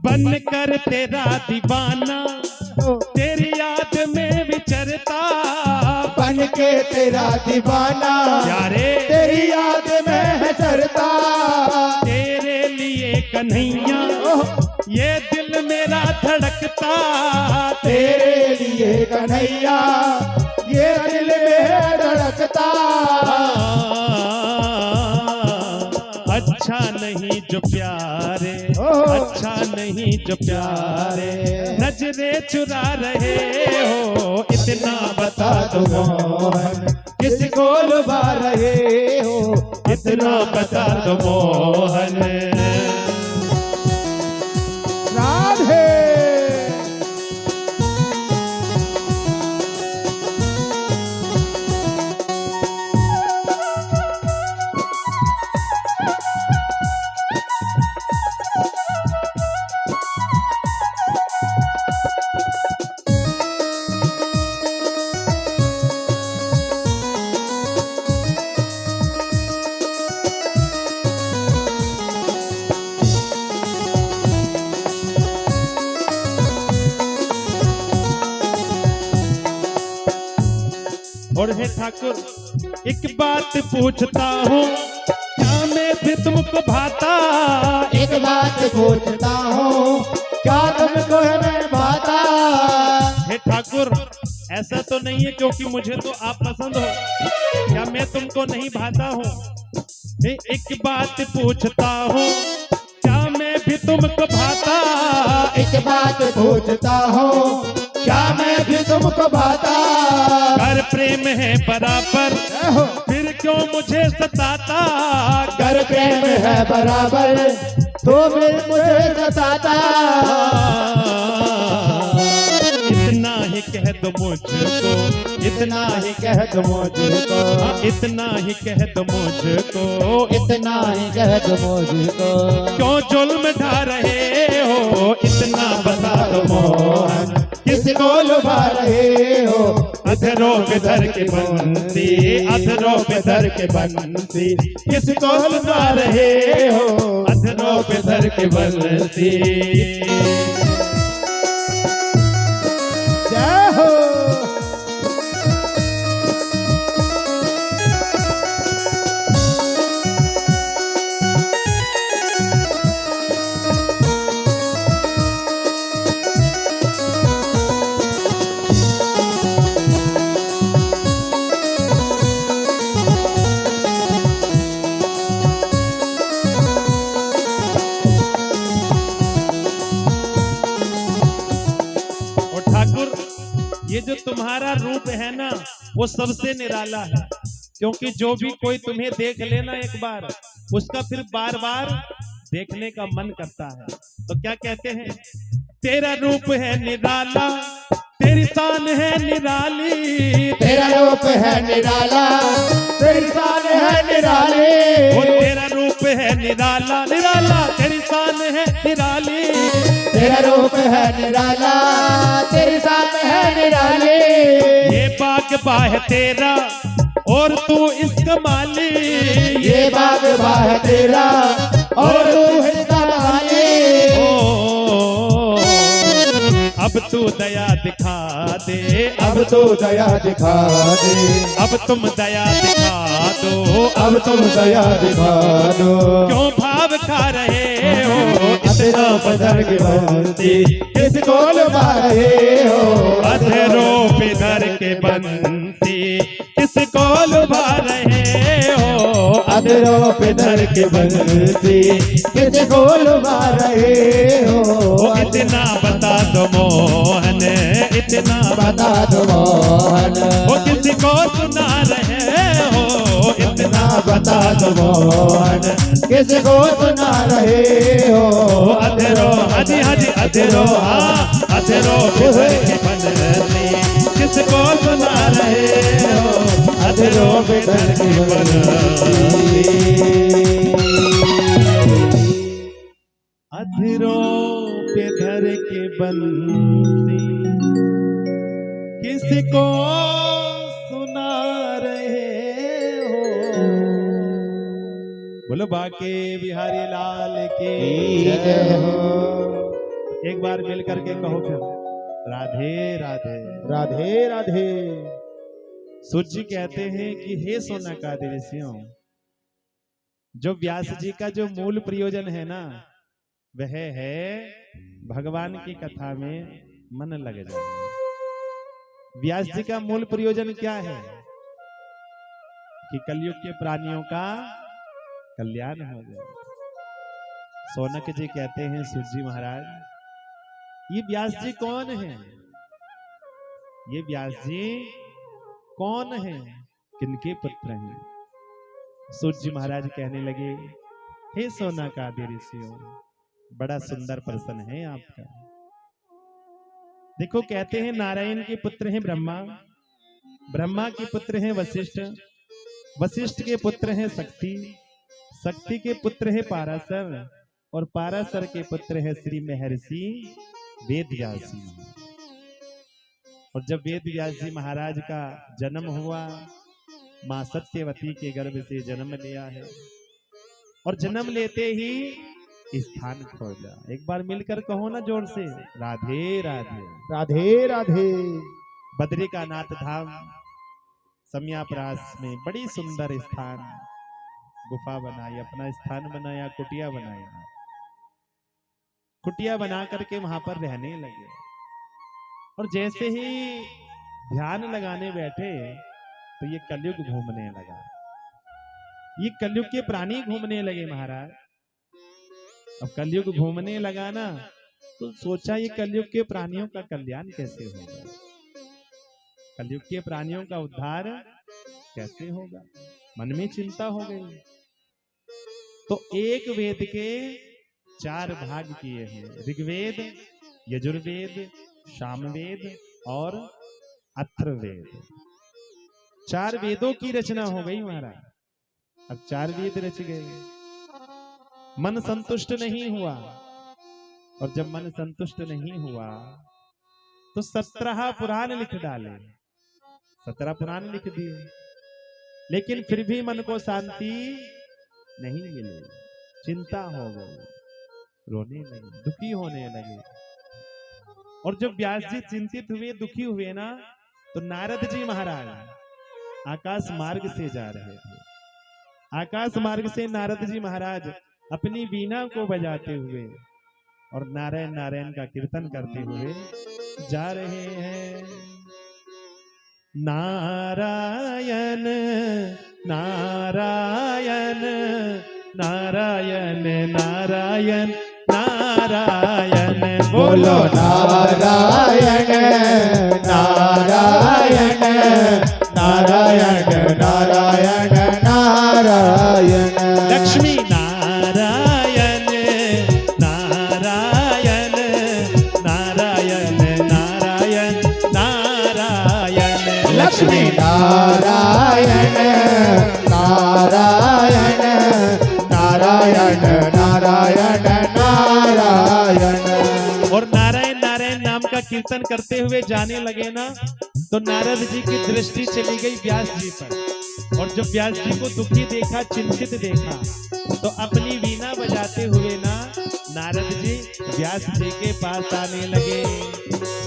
बन कर तेरा दीवाना तेरी याद में विचरता, बन के तेरा दीवाना यारे तेरी याद में है चरता। तेरे लिए कन्हैया ये दिल मेरा धड़कता, तेरे लिए कन्हैया ये दिल में है धड़कता। अच्छा नहीं जो प्यारे, अच्छा नहीं जो प्यारे नजरे चुरा रहे हो, इतना बता दो मोहन किसको लुभा रहे हो, इतना बता दो मोहन। राधे और हे ठाकुर एक बात पूछता हूँ, क्या मैं भी तुमको भाता? एक बात पूछता हूँ, क्या तुमको मैं भाता? हे ठाकुर ऐसा तो नहीं है क्योंकि मुझे तो आप पसंद हो, क्या मैं तुमको नहीं भाता हूँ? एक बात पूछता हूँ, क्या मैं भी तुमको भाता? एक बात पूछता हूँ, क्या मैं भी तुमको भाता? कर प्रेम है बराबर फिर क्यों मुझे सताता? कर प्रेम है बराबर तो फिर मुझे सताता। इतना ही कह दो मुझको, इतना ही कह दो मुझको, इतना ही कह दो मुझको, इतना ही कह दो मुझको। क्यों जुल्म ढा रहे हो, इतना बता दो मोहन किसको लुभा रहे हो? अधरों पे धर के बंसी, अधरों पे धर के बंसी किसको लुभा रहे हो, अधरों पे धर के बंसी। जय हो ये जो तुम्हारा रूप है ना वो सबसे निराला है, क्योंकि जो भी कोई तुम्हें देख लेना एक बार उसका फिर बार बार देखने का मन करता है। तो क्या कहते हैं, तेरा रूप है निराला तेरी शान है निराली, तेरा रूप है निराला तेरी शान है निराली। वो तेरा रूप है निराला निराला तेरी शान है निराली, तेरा रूप है निराला तेरी शान है निराली। ये बागबा है तेरा और तू इसका माली, ये बागबा है तेरा और तू इसका माली। अब तू दया दिखा दे, अब तू दया दिखा दे, अब तुम दया दिखा दो, अब तुम दया दिखा दो। क्यों भाव खा रहे हो इतना पधर के बंसी किसको लुभा रहे हो? अधरों पे धर के बंसी किसको लुभा रहे हो? अधरों पे धर के बंसी किसको लुभा रहे हो? इतना बता दो मोहन, इतना बता दो मोहन, वो किसको सुना रहे हो? इतना बता दो मोहन किसको सुना रहे हो? अधरों हाजी हाजी अधरों अधरों पे धर के बंसी किसको सुना रहे हो? अधरों पे धर के बंसी, अधरों पे धर के बंसी किसको सुना रहे हो? बोलो बाके बिहारी लाल की जय हो। एक बार मिल करके कहो फिर राधे राधे। राधे राधे। सूत जी कहते हैं कि हे सोनाकादि ऋषियों, जो व्यास जी का जो मूल प्रयोजन है ना, वह है भगवान की कथा में मन लग जाए। व्यास जी का मूल प्रयोजन क्या है कि कलयुग के प्राणियों का कल्याण हो जाए। सोनक जी कहते हैं सूत जी महाराज, ये व्यास जी कौन है? ये व्यास जी कौन है? किनके पुत्र हैं? सूत जी महाराज कहने लगे, हे सोनाकादि ऋषियों, बड़ा सुंदर प्रश्न है आपका। देखो, कहते हैं नारायण के पुत्र हैं ब्रह्मा, ब्रह्मा के पुत्र हैं वशिष्ठ, वशिष्ठ के पुत्र हैं शक्ति, शक्ति के पुत्र हैं पाराशर, और पाराशर के पुत्र हैं श्री महर्षि वेदव्यास जी। और जब वेदव्यास जी महाराज का जन्म हुआ, मां सत्यवती के गर्भ से जन्म लिया है, और जन्म लेते ही स्थान खोजा। एक बार मिलकर कहो ना जोर से, राधे राधे। राधे राधे। बद्री का नाथ धाम समयाप्रास में बड़ी सुंदर स्थान, गुफा बनाई, अपना स्थान बनाया, कुटिया बनाया, कुटिया बना करके वहां पर रहने लगे। और जैसे ही ध्यान लगाने बैठे तो ये कलयुग घूमने लगा, ये कलयुग के प्राणी घूमने लगे महाराज। अब कलयुग घूमने लगा ना, तो सोचा ये कलयुग के प्राणियों का कल्याण कैसे होगा, कलयुग के प्राणियों का उद्धार कैसे होगा, मन में चिंता हो गई। तो एक वेद के 4 भाग किए हैं, ऋग्वेद, यजुर्वेद, सामवेद और अथर्ववेद। 4 वेदों की रचना हो गई महाराज। अब 4 वेद रच गए, मन संतुष्ट नहीं हुआ, और जब मन संतुष्ट नहीं हुआ तो 17 पुराण लिख डाले, 17 पुराण लिख दिए, लेकिन फिर भी मन को शांति नहीं मिली, चिंता हो गई, रोने लगे, दुखी होने लगे। और जब व्यास जी चिंतित हुए, दुखी हुए ना, तो नारद जी महाराज आकाश मार्ग से जा रहे थे। आकाश मार्ग से नारद जी महाराज अपनी वीणा को बजाते हुए और नारायण नारायण का कीर्तन करते हुए जा रहे हैं। नारायण नारायण नारायण नारायण नारायण, बोलो नारायण नारायण नारायण नारायण नारायण। लक्ष्मी नारायण नारायण नारायण नारायण नारायण, लक्ष्मी नारायण नारायण नारायण नारायण नारायण। और नारायण नारायण नाम का कीर्तन करते हुए जाने लगे ना, तो नारद जी की दृष्टि चली गई व्यास जी पर। और जब व्यास जी को दुखी देखा, चिंतित देखा, तो अपनी वीणा बजाते हुए ना नारद जी व्यास जी के पास आने लगे।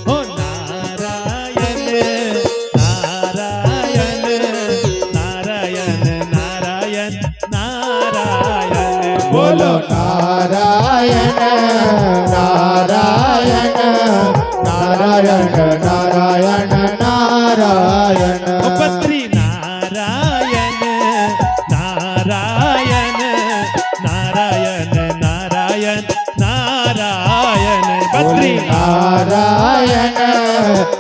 ओ नारायण नारायण नारायण नारायण नारायण, बोलो नारायण नारायण नारायण नारायण नारायण। बद्री नारायण नारायण नारायण नारायण नारायण, बद्री नारायण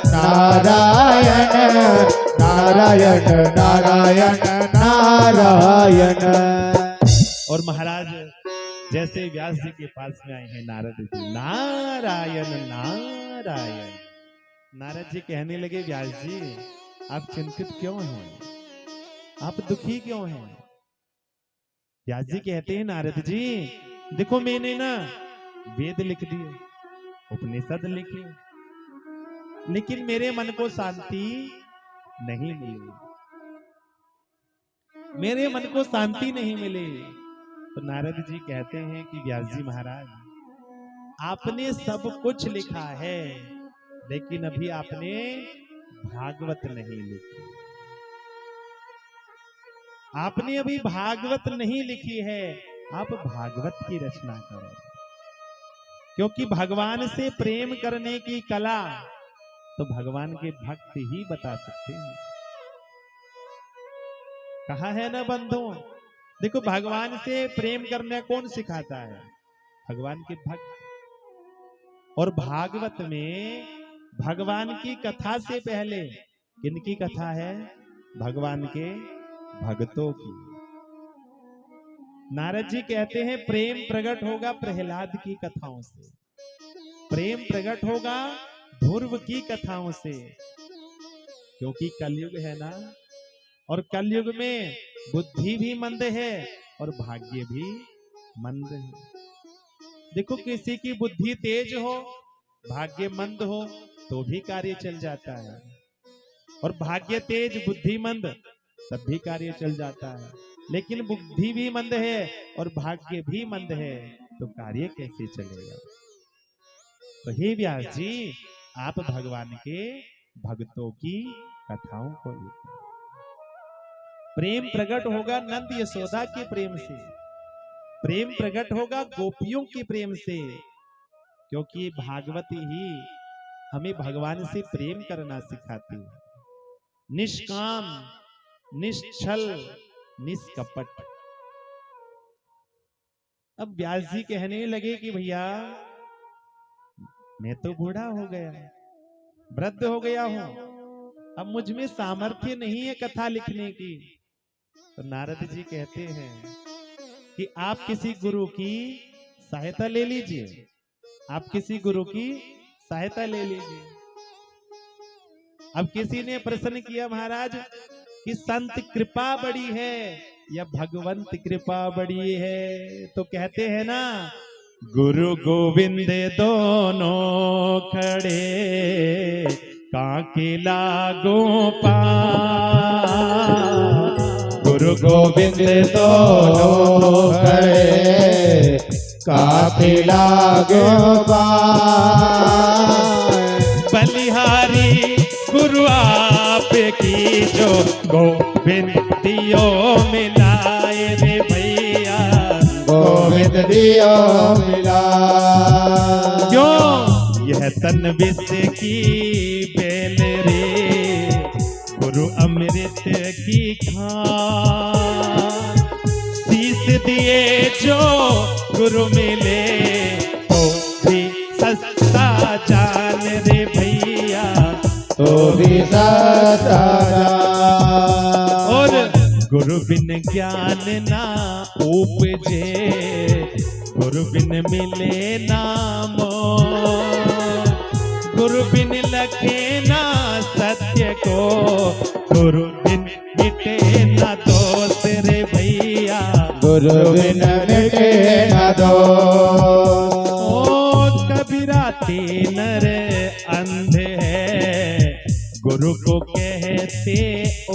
नारायण नारायण नारायण नारायण। और महाराज जैसे व्यास जी के पास में आए हैं नारद जी, नारायण नारायण। नारद जी कहने लगे, व्यास जी आप चिंतित क्यों हैं, आप दुखी क्यों हैं? व्यास जी कहते हैं, नारद जी देखो मैंने ना वेद लिख दिए, उपनिषद लिखे, लेकिन मेरे मन को शांति नहीं मिली, मेरे मन को शांति नहीं मिली। तो नारद जी कहते हैं कि व्यास जी महाराज आपने सब कुछ लिखा है, लेकिन अभी आपने भागवत नहीं लिखी। आपने अभी भागवत नहीं लिखी है, आप भागवत की रचना करो। क्योंकि भगवान से प्रेम करने की कला तो भगवान के भक्त ही बता सकते हैं। कहा है ना बंधुओं, देखो भगवान से प्रेम करना कौन सिखाता है? भगवान के भक्त। और भागवत में भगवान की कथा से पहले किनकी कथा है? भगवान के भक्तों की। नारद जी कहते हैं प्रेम प्रकट होगा प्रहलाद की कथाओं से, प्रेम प्रकट होगा ध्रुव की कथाओं से। क्योंकि कलयुग है ना, और कलयुग में बुद्धि भी मंद है और भाग्य भी मंद है। देखो किसी की बुद्धि तेज हो, भाग्य मंद हो तो भी कार्य चल जाता है, और भाग्य तेज बुद्धि मंद तब भी कार्य चल जाता है। लेकिन बुद्धि भी मंद है और भाग्य भी मंद है तो कार्य कैसे चलेगा? तो हे व्यास जी, आप भगवान के भक्तों की कथाओं को लिखें। प्रेम प्रकट होगा नंद यशोदा के प्रेम से, प्रेम प्रकट होगा गोपियों के प्रेम से। क्योंकि भागवत ही हमें भगवान से प्रेम करना सिखाती है। निष्काम, निश्चल, निष्कपट। अब व्यास जी कहने लगे कि भैया मैं तो बूढ़ा हो गया, वृद्ध हो गया हूं, अब मुझ में सामर्थ्य नहीं है कथा लिखने की। तो नारद जी कहते हैं कि आप किसी गुरु की सहायता ले लीजिए, आप किसी गुरु की सहायता ले लीजिए। अब किसी ने प्रश्न किया महाराज कि संत कृपा बड़ी है या भगवंत कृपा बड़ी है? तो कहते हैं ना, गुरु गोविंद दोनों खड़े काके लागो पार। गुरु गोविंद दोनों खड़े काके लागो पार। बलिहारी गुरु आप की जो गोविंद दियो मिलाए रे भैया, गोविंद दियो मिला। क्यों यह तन विष की बेल रे, गुरु अमृत की खान। शीस दिए जो गुरु मिले तो भी सस्ता जान रे भैया, तो भी सस्ता जान। और गुरु बिन ज्ञान ना उपजे, गुरु बिन मिले नाम। गुरु बिन लखे ना सत्य को, गुरु बिन मिटे ना दोष रे भैया, गुरु बिन मिटे न दोष। ओ कबीरा नर अंधे है, गुरु को कहते ओ।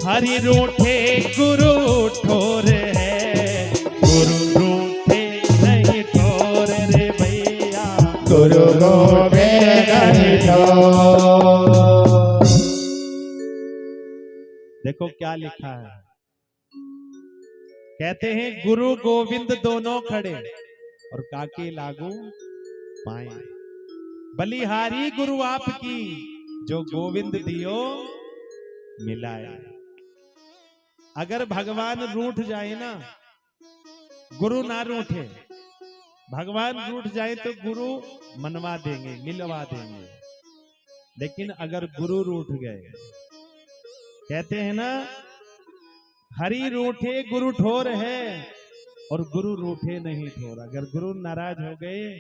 हरि रूठे गुरु ठोर है, गुरु रूठे नहीं ठोर रे भैया, गुरु गोविंद नहीं ठोर। देखो क्या लिखा है, कहते हैं गुरु गोविंद दोनों खड़े और काके लागू पाए। बलिहारी गुरु आपकी जो गोविंद दियो मिलाए। अगर भगवान रूठ जाए ना, गुरु ना रूठे, भगवान रूठ जाए तो गुरु मनवा देंगे, मिलवा देंगे। लेकिन अगर गुरु रूठ गए, कहते हैं ना हरि रूठे गुरु ठोर है, और गुरु रूठे नहीं ठोर। अगर गुरु नाराज हो गए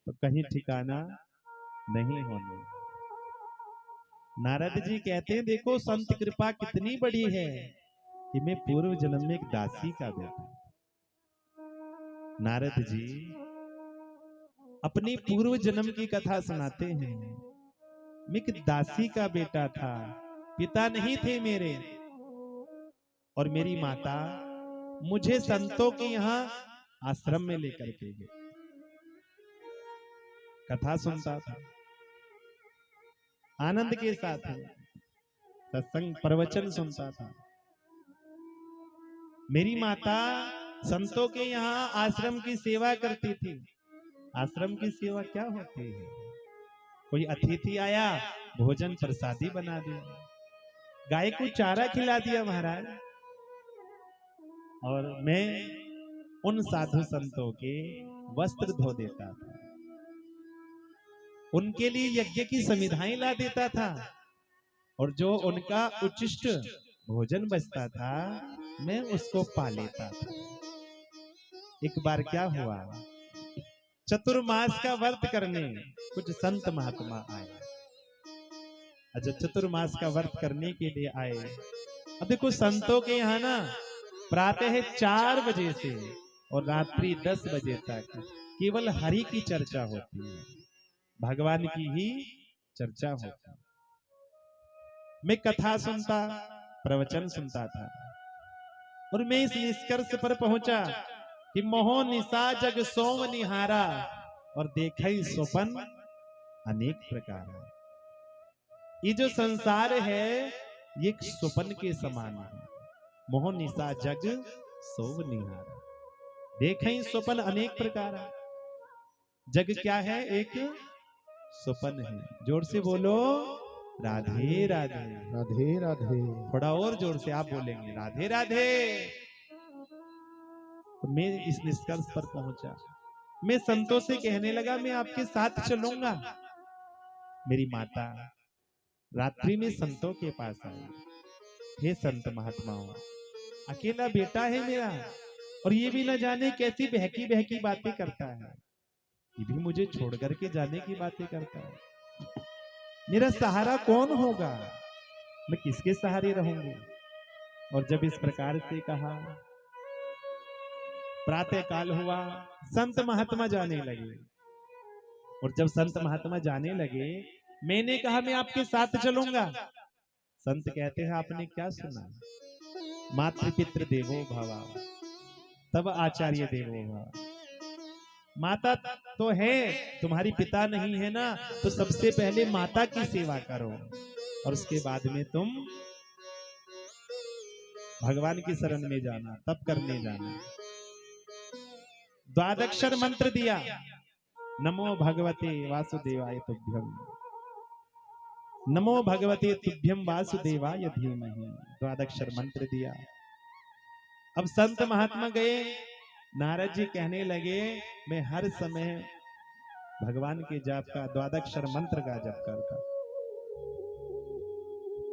तो कहीं ठिकाना नहीं होने। नारद जी कहते हैं देखो संत कृपा कितनी बड़ी है कि मैं पूर्व जन्म में एक दासी का बेटा। नारद जी अपनी पूर्व जन्म की कथा सुनाते हैं। मैं एक दासी का बेटा था, पिता नहीं थे मेरे, और मेरी माता मुझे संतों के यहाँ आश्रम में लेकर के गए। कथा सुनता था आनंद के साथ, सत्संग प्रवचन सुनता था। मेरी माता संतों के यहाँ आश्रम की सेवा करती थी। आश्रम की सेवा क्या होती है? कोई अतिथि आया, भोजन प्रसादी बना दिया, गाय को चारा खिला दिया महाराज, और मैं उन साधु संतों के वस्त्र धो देता था, उनके लिए यज्ञ की समिधाएं ला देता था, और जो उनका उच्छिष्ट भोजन बचता था मैं उसको पा लेता था। एक बार क्या हुआ, चतुर्मास का व्रत करने कुछ संत महात्मा आए। जब चतुर्मास का व्रत करने के लिए आए, अब देखो संतों के यहाँ ना प्रातः 4 बजे से और रात्रि 10 बजे तक केवल हरि की चर्चा होती है, भगवान की ही चर्चा होती है। मैं कथा सुनता, प्रवचन सुनता था, और मैं इस निष्कर्ष पर पहुंचा कि मोह निशा जग सोम निहारा, और देखई स्वपन अनेक प्रकार है। ये जो संसार है ये एक स्वप्न के समान है। मोह निशा जग सोम निहारा, देखई स्वपन अनेक प्रकार है। जग क्या है? एक स्वप्न है। जोर से बोलो राधे राधे। राधे राधे। थोड़ा और जोर से आप बोलेंगे राधे राधे। तो मैं इस निष्कर्ष पर पहुंचा, मैं संतों से कहने लगा मैं आपके साथ चलूंगा। मेरी माता रात्रि में संतों के पास आई, हे संत महात्माओं, अकेला बेटा है मेरा, और ये भी न जाने कैसी बहकी बहकी बातें करता है, ये भी मुझे छोड़ करके जाने की बातें करता है। मेरा सहारा कौन होगा? मैं किसके सहारे रहूंगी? और जब इस प्रकार से कहा, प्रातः काल हुआ, संत महात्मा जाने लगे, और जब संत महात्मा जाने लगे मैंने कहा मैं आपके साथ चलूंगा। संत कहते हैं आपने क्या सुना? मातृपितृ देवो भव, तब आचार्य देवो भव। माता तो है, तुम्हारी पिता नहीं है ना, तो सबसे पहले माता की सेवा करो, और उसके बाद में तुम भगवान की शरण में जाना, तब करने जाना। द्वादक्षर मंत्र दिया, नमो भगवते वासुदेवाय तुभ्यम, नमो भगवते तुभ्यम वासुदेवाय धीमहि। द्वादक्षर मंत्र दिया। अब संत महात्मा गए, नारद जी कहने लगे मैं हर समय भगवान के जाप का, द्वादक्षर मंत्र का जप करता।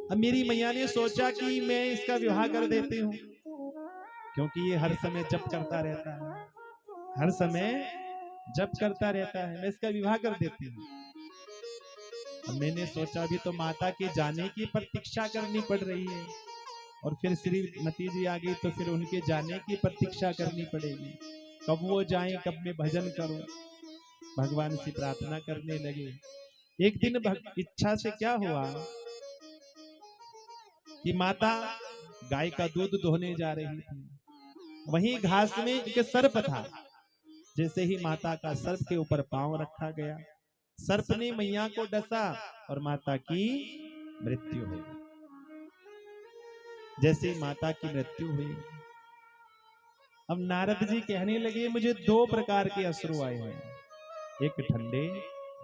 अब मेरी मैया ने सोचा कि मैं इसका विवाह कर देती हूँ, क्योंकि ये हर समय जप करता रहता है, हर समय जप करता रहता है, मैं इसका विवाह कर देती हूँ। मैंने सोचा भी तो माता के जाने की प्रतीक्षा करनी पड़ रही है, और फिर श्रीमती जी आ गई तो फिर उनके जाने की प्रतीक्षा करनी पड़ेगी। कब वो जाएं, कब मैं भजन करूं। भगवान से प्रार्थना करने लगे। एक दिन इच्छा से क्या हुआ कि माता गाय का दूध दोहने जा रही थी, वहीं घास में एक सर्प था। जैसे ही माता का सर्प के ऊपर पांव रखा गया, सर्प ने मैया को डसा और माता की मृत्यु हो गई। जैसे माता की मृत्यु हुई, अब नारद जी कहने लगे मुझे 2 प्रकार के अश्रु आए हैं, एक ठंडे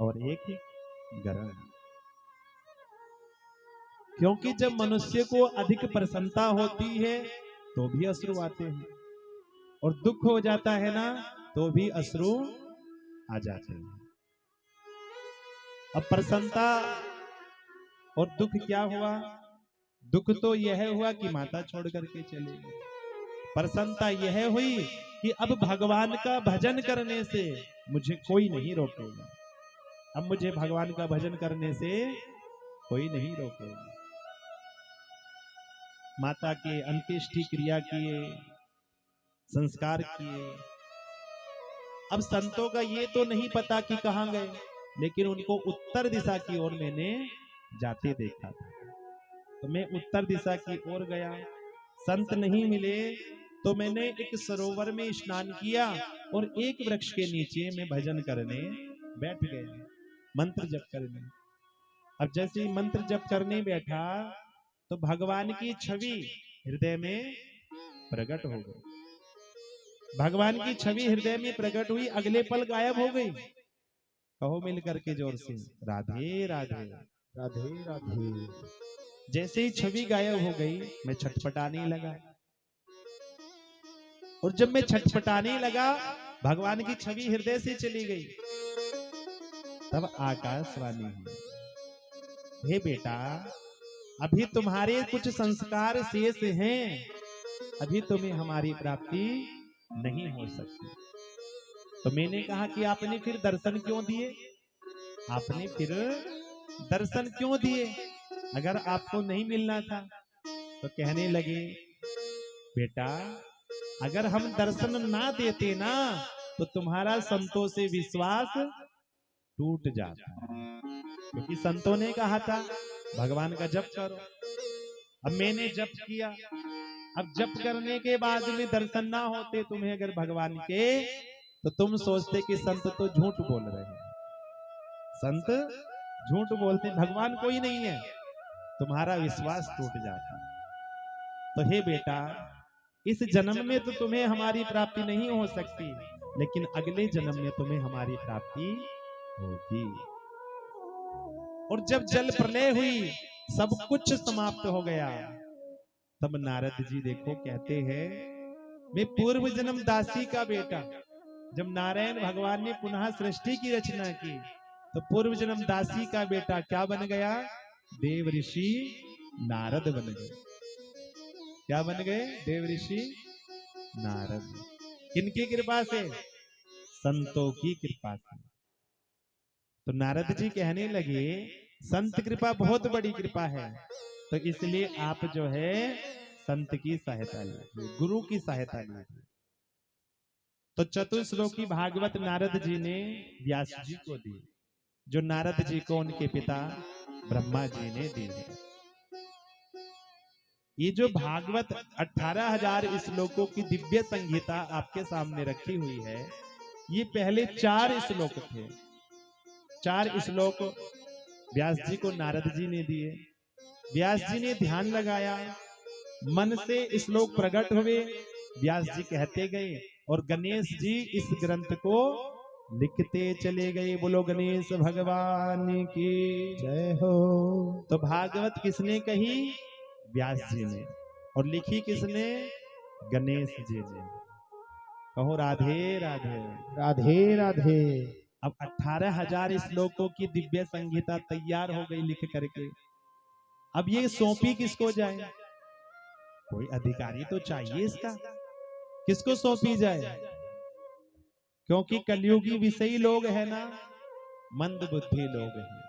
और एक गर्म। क्योंकि जब मनुष्य को अधिक प्रसन्नता होती है तो भी अश्रु आते हैं, और दुख हो जाता है ना तो भी अश्रु आ जाते हैं। अब प्रसन्नता और दुख क्या हुआ? दुख तो यह हुआ कि माता छोड़ करके चले गई। प्रसन्नता यह हुई कि अब भगवान का भजन करने से मुझे कोई नहीं रोकेगा। अब मुझे भगवान का भजन करने से कोई नहीं रोकेगा। माता के अंत्येष्टि क्रिया किए, संस्कार किए। अब संतों का ये तो नहीं पता कि कहां गए, लेकिन उनको उत्तर दिशा की ओर मैंने जाते देखा था, तो मैं उत्तर दिशा की ओर गया। संत नहीं मिले तो मैंने एक सरोवर में स्नान किया और एक वृक्ष के नीचे मैं भजन करने बैठ गया। मंत्र जप करने। अब जैसे ही मंत्र जप करने बैठा तो भगवान की छवि हृदय में प्रकट हो गई। भगवान की छवि हृदय में प्रकट हुई, अगले पल गायब हो गई। कहो मिल करके जोर से, राधे राधे। राधे राधे। जैसे ही छवि गायब हो गई मैं छटपटाने लगा, और जब मैं छटपटाने लगा भगवान की छवि हृदय से चली गई। तब आकाशवाणी हुई, हे बेटा अभी तुम्हारे कुछ संस्कार शेष हैं, अभी तुम्हें हमारी प्राप्ति नहीं हो सकती। तो मैंने कहा कि आपने फिर दर्शन क्यों दिए? आपने फिर दर्शन क्यों दिए अगर आपको नहीं मिलना था? तो कहने लगे, बेटा अगर हम दर्शन ना देते ना तो तुम्हारा संतों से विश्वास टूट जाता, क्योंकि संतों ने कहा था भगवान का जप करो। अब मैंने जप किया, अब जप करने के बाद में दर्शन ना होते तुम्हें अगर भगवान के, तो तुम सोचते कि संत तो झूठ बोल रहे हैं। संत झूठ बोलते, भगवान कोई नहीं है, तुम्हारा विश्वास टूट जाता। तो हे बेटा इस जन्म में तो तुम्हें हमारी प्राप्ति नहीं हो सकती, लेकिन अगले जन्म में तुम्हें हमारी प्राप्ति होगी। और जब जल प्रलय हुई, सब कुछ समाप्त हो गया, तब नारद जी देखो कहते हैं, मैं पूर्व जन्म दासी का बेटा। जब नारायण भगवान ने पुनः सृष्टि की रचना की तो पूर्व जन्म दासी का बेटा क्या बन गया? देव ऋषि नारद बन गए। क्या बन गए? देव ऋषि नारद। किनकी कृपा से? संतों की कृपा से। तो नारद जी कहने लगे, संत कृपा बहुत बड़ी कृपा है, तो इसलिए आप जो है संत की सहायता लीजिए, गुरु की सहायता लीजिए। तो चतुश्लोकी भागवत नारद जी ने व्यास जी को दी, जो नारद जी को उनके पिता ब्रह्मा जी ने दी है। ये जो भागवत 18,000 श्लोकों की दिव्य संहिता आपके सामने रखी हुई है, ये पहले 4 श्लोक थे। 4 श्लोक व्यास जी को नारद जी ने दिए। व्यास जी ने ध्यान लगाया, मन से श्लोक प्रकट हुए, व्यास जी कहते गए, और गणेश जी इस ग्रंथ को लिखते चले गए। बोलो गणेश भगवान की जय हो। तो भागवत किसने कही? व्यास जी ने। और लिखी किसने? गणेश जी ने। कहो राधे राधे। राधे राधे। अब 18,000 श्लोकों की दिव्य संहिता तैयार हो गई लिख करके। अब ये सौंपी किसको जाए? कोई अधिकारी तो चाहिए इसका, किसको सौंपी जाए? क्योंकि कलयुगी विषयी लोग है ना, मंद बुद्धि लोग हैं,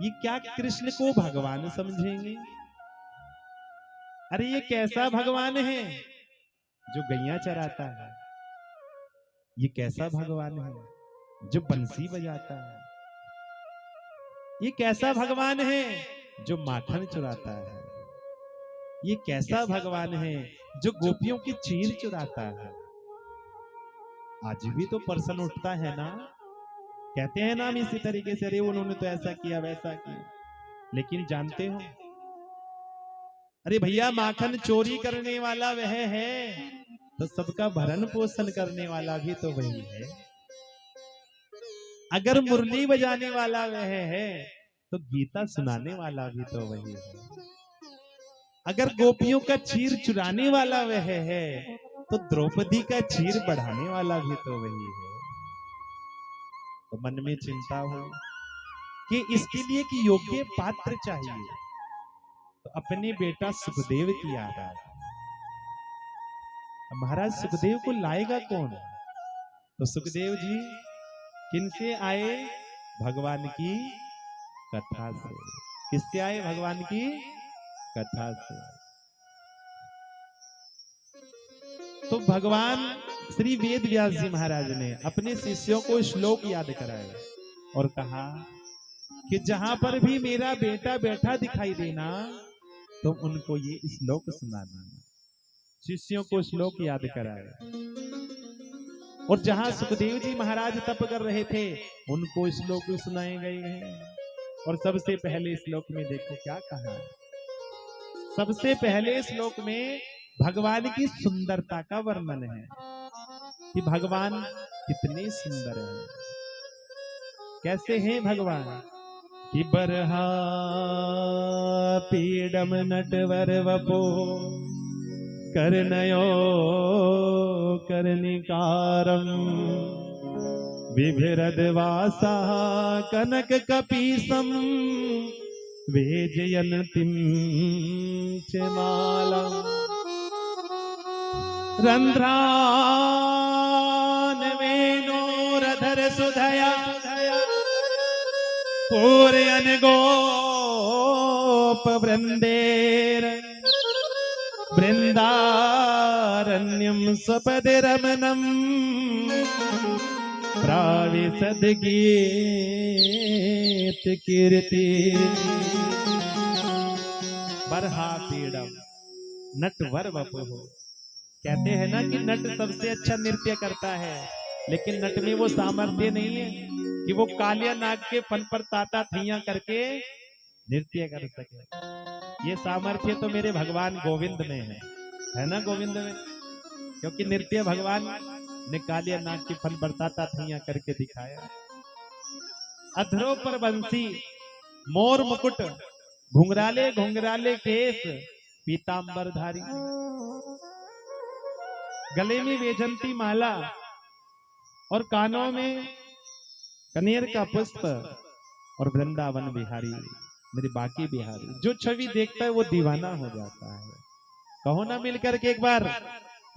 ये क्या कृष्ण को भगवान समझेंगे? अरे ये कैसा भगवान है जो गैया चराता है? ये कैसा भगवान है जो बंसी बजाता है? ये कैसा भगवान है जो माखन चुराता है? ये कैसा भगवान है जो गोपियों की चीर चुराता है? आज भी तो प्रश्न उठता है ना, कहते हैं ना हम इसी तरीके से, अरे उन्होंने तो ऐसा किया वैसा किया। लेकिन जानते हो, अरे भैया माखन चोरी करने वाला वह है, तो सबका भरण पोषण करने वाला भी तो वही है। अगर मुरली बजाने वाला वह है, तो गीता सुनाने वाला भी तो वही है। अगर गोपियों का चीर चुराने वाला वह है, तो द्रौपदी का चीर बढ़ाने वाला भी तो वही है। तो मन में चिंता हो कि इसके लिए कि योग्य पात्र चाहिए, तो अपने बेटा सुखदेव की याद आ गई। महाराज सुखदेव को लाएगा कौन? तो सुखदेव जी किनसे आए? भगवान की कथा से। किससे आए? भगवान की कथा से। तो भगवान श्री वेद व्यास जी महाराज ने अपने शिष्यों को श्लोक याद कराया और कहा कि जहां पर भी मेरा बेटा बैठा दिखाई देना, तुम उनको ये श्लोक सुना देना। शिष्यों को श्लोक याद कराया और जहां सुखदेव जी महाराज तप कर रहे थे उनको श्लोक सुनाए गए हैं। और सबसे पहले श्लोक में देखो क्या कहा है। सबसे पहले श्लोक में भगवान की सुंदरता का वर्णन है कि भगवान कितने सुंदर हैं। कैसे हैं भगवान कि बरहा पीडम नटवर वपो करनयो कर्णिकारम विभिरदवासा कनक कपीसम वेजयन्तीं च मालम रंध्रान वेणोरधर सुधया पूरयन गोप वृंदेर वृंदारण्यम स्वपदे रमणम प्राविशद गीत कीर्ति। बरहा पीड़म नटवर वपुः। कहते हैं ना कि नट सबसे अच्छा नृत्य करता है, लेकिन नट में वो सामर्थ्य नहीं है कि वो कालिया नाग के फन पर ताता थैया करके नृत्य कर सके। ये सामर्थ्य तो मेरे भगवान गोविंद में है ना, गोविंद में, क्योंकि नृत्य भगवान ने कालिया नाग की फन पर ताता थैया करके दिखाया। अधरों पर बंसी, मोर मुकुट, घुंघराले घुंघराले केस, पीतांबरधारी, गले में वैजंती माला और कानों में कनेर का पुष्प और वृंदावन बिहारी मेरे बाकी बिहारी। जो छवि देखता है वो दीवाना हो जाता है। कहो ना मिलकर के एक बार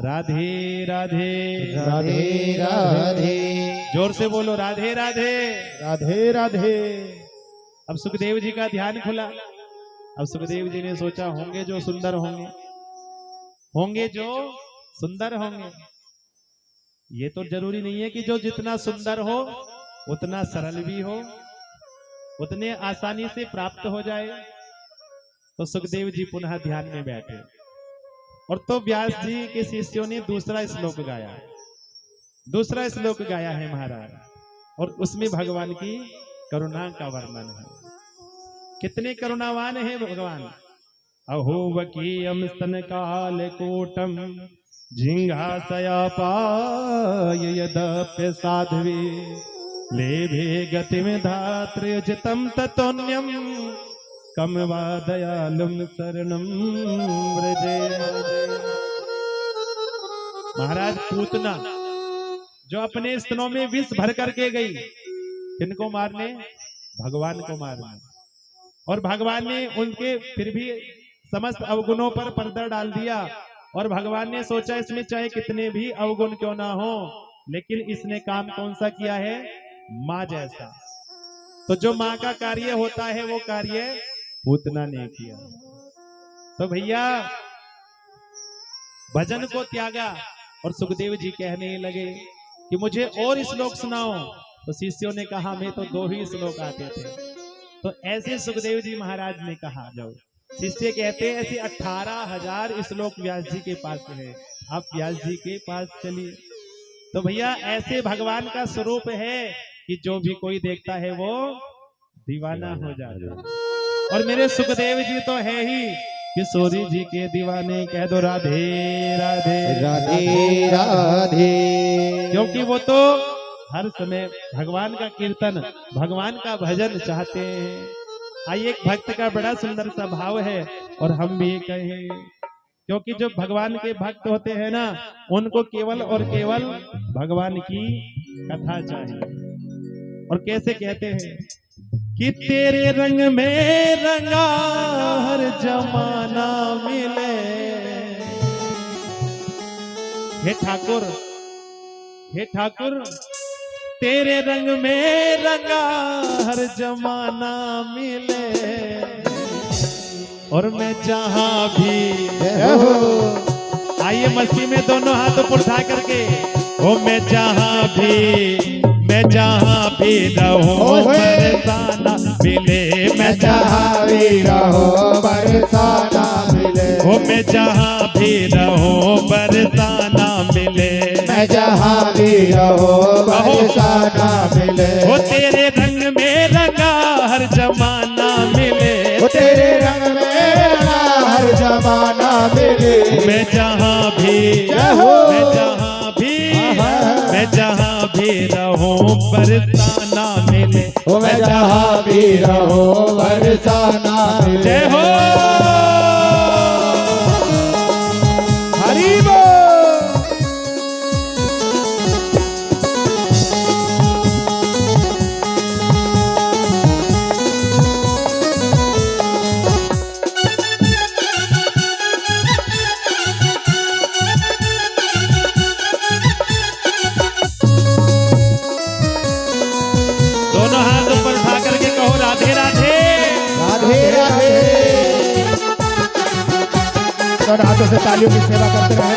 राधे राधे राधे राधे। जोर से बोलो राधे राधे राधे राधे। अब सुखदेव जी का ध्यान खुला। अब सुखदेव जी ने सोचा होंगे जो सुंदर होंगे, होंगे जो सुंदर होंगे। ये तो जरूरी नहीं है कि जो जितना सुंदर हो उतना सरल भी हो, उतने आसानी से प्राप्त हो जाए। तो सुखदेव जी पुनः ध्यान में बैठे और तो व्यास जी के शिष्यों ने दूसरा श्लोक गाया। दूसरा श्लोक गाया है महाराज, और उसमें भगवान की करुणा का वर्णन है। कितने करुणावान है भगवान। अहोवकीयम स्तन काल कोटम झिंघासयापाय यदप्य साध्वी लेभे गतिम धात्र्यजितम ततोन्यम कम वा दयालुम शरणम व्रजे। महाराज पूतना जो अपने स्तनों में विष भर करके गई, किनको मारने? भगवान को मारने। और भगवान ने उनके फिर भी समस्त अवगुणों पर पर्दा डाल दिया। और भगवान ने सोचा इसमें चाहे कितने भी अवगुण क्यों ना हो, लेकिन इसने काम कौन सा किया है? माँ जैसा। तो जो माँ का कार्य होता है वो कार्य पूतना ने किया। तो भैया भजन को त्यागा और सुखदेव जी कहने लगे कि मुझे और श्लोक सुनाओ। तो शिष्यों ने कहा मैं तो 2 ही श्लोक आते थे। तो ऐसे सुखदेव जी महाराज ने कहा, जाओ। शिष्य कहते हैं ऐसे 18,000 श्लोक व्यास जी के पास है, आप व्यास जी के पास चलिए। तो भैया ऐसे भगवान का स्वरूप है कि जो भी कोई देखता है वो दीवाना हो जाता है। और मेरे सुखदेव जी तो है ही किशोरी जी के दीवाने। कह दो राधे राधे राधे राधे। क्योंकि वो तो हर समय भगवान का कीर्तन, भगवान का भजन चाहते हैं। आइए, एक भक्त का बड़ा सुंदर सा भाव है और हम भी कहें, क्योंकि जो भगवान के भक्त होते हैं ना, उनको केवल और केवल भगवान की कथा चाहिए। और कैसे कहते हैं कि तेरे रंग में रंगा हर जमाना मिले। हे ठाकुर, हे ठाकुर, तेरे रंग में रंगा हर जमाना मिले। और मैं जहां भी आइए मस्ती में दोनों हाथ उठा करके, ओ मैं जहां भी रहूं बरसाना मिले। मैं जहाँ भी रहो बरसाना मिले। ओ मैं जहां भी रहूं बरसाना मिले। मैं मैं जहाँ भी रहूं बरसाना मिले। वो तेरे रंग में रंगा हर जमाना मिले। वो तेरे रंग में रंगा हर जमाना मिले। मैं जहाँ भी मैं जहाँ भी रहूं बरसाना मिले। वो मैं जहाँ भी रहूं बरसाना मिले। जय हो हरि बोल। दोनों हाथ ऊपर उठा करके कहो राधे राधे। राधे राधे। दोनों हाथों से तालियों की सेवा करते रहे।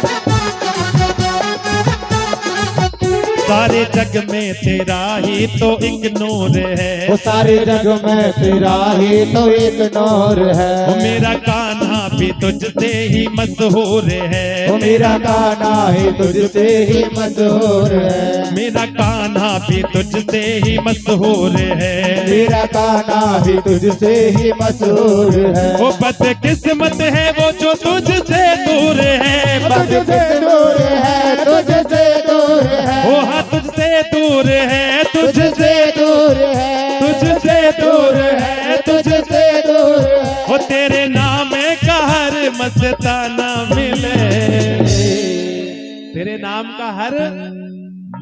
सारे जग में तेरा ही तो एक नूर है। वो सारे जग में तेरा ही तो एक नूर है। वो मेरा कान्हा भी तुझसे ही मशहूर है। वो मेरा गाना ही तुझसे ही मशहूर है। मेरा कान्हा भी तुझसे ही मशहूर है। मेरा गाना ही तुझसे ही मशहूर है। वो बदकिस्मत है वो जो तुझसे दूर है। तुझसे दूर है, तुझसे दूर है। वो हाँ तुझसे दूर है, तुझसे दूर है, तुझसे दूर है, तुझसे दूर है। वो तेरे नाम का हर मस्ताना मिले। तेरे नाम का हर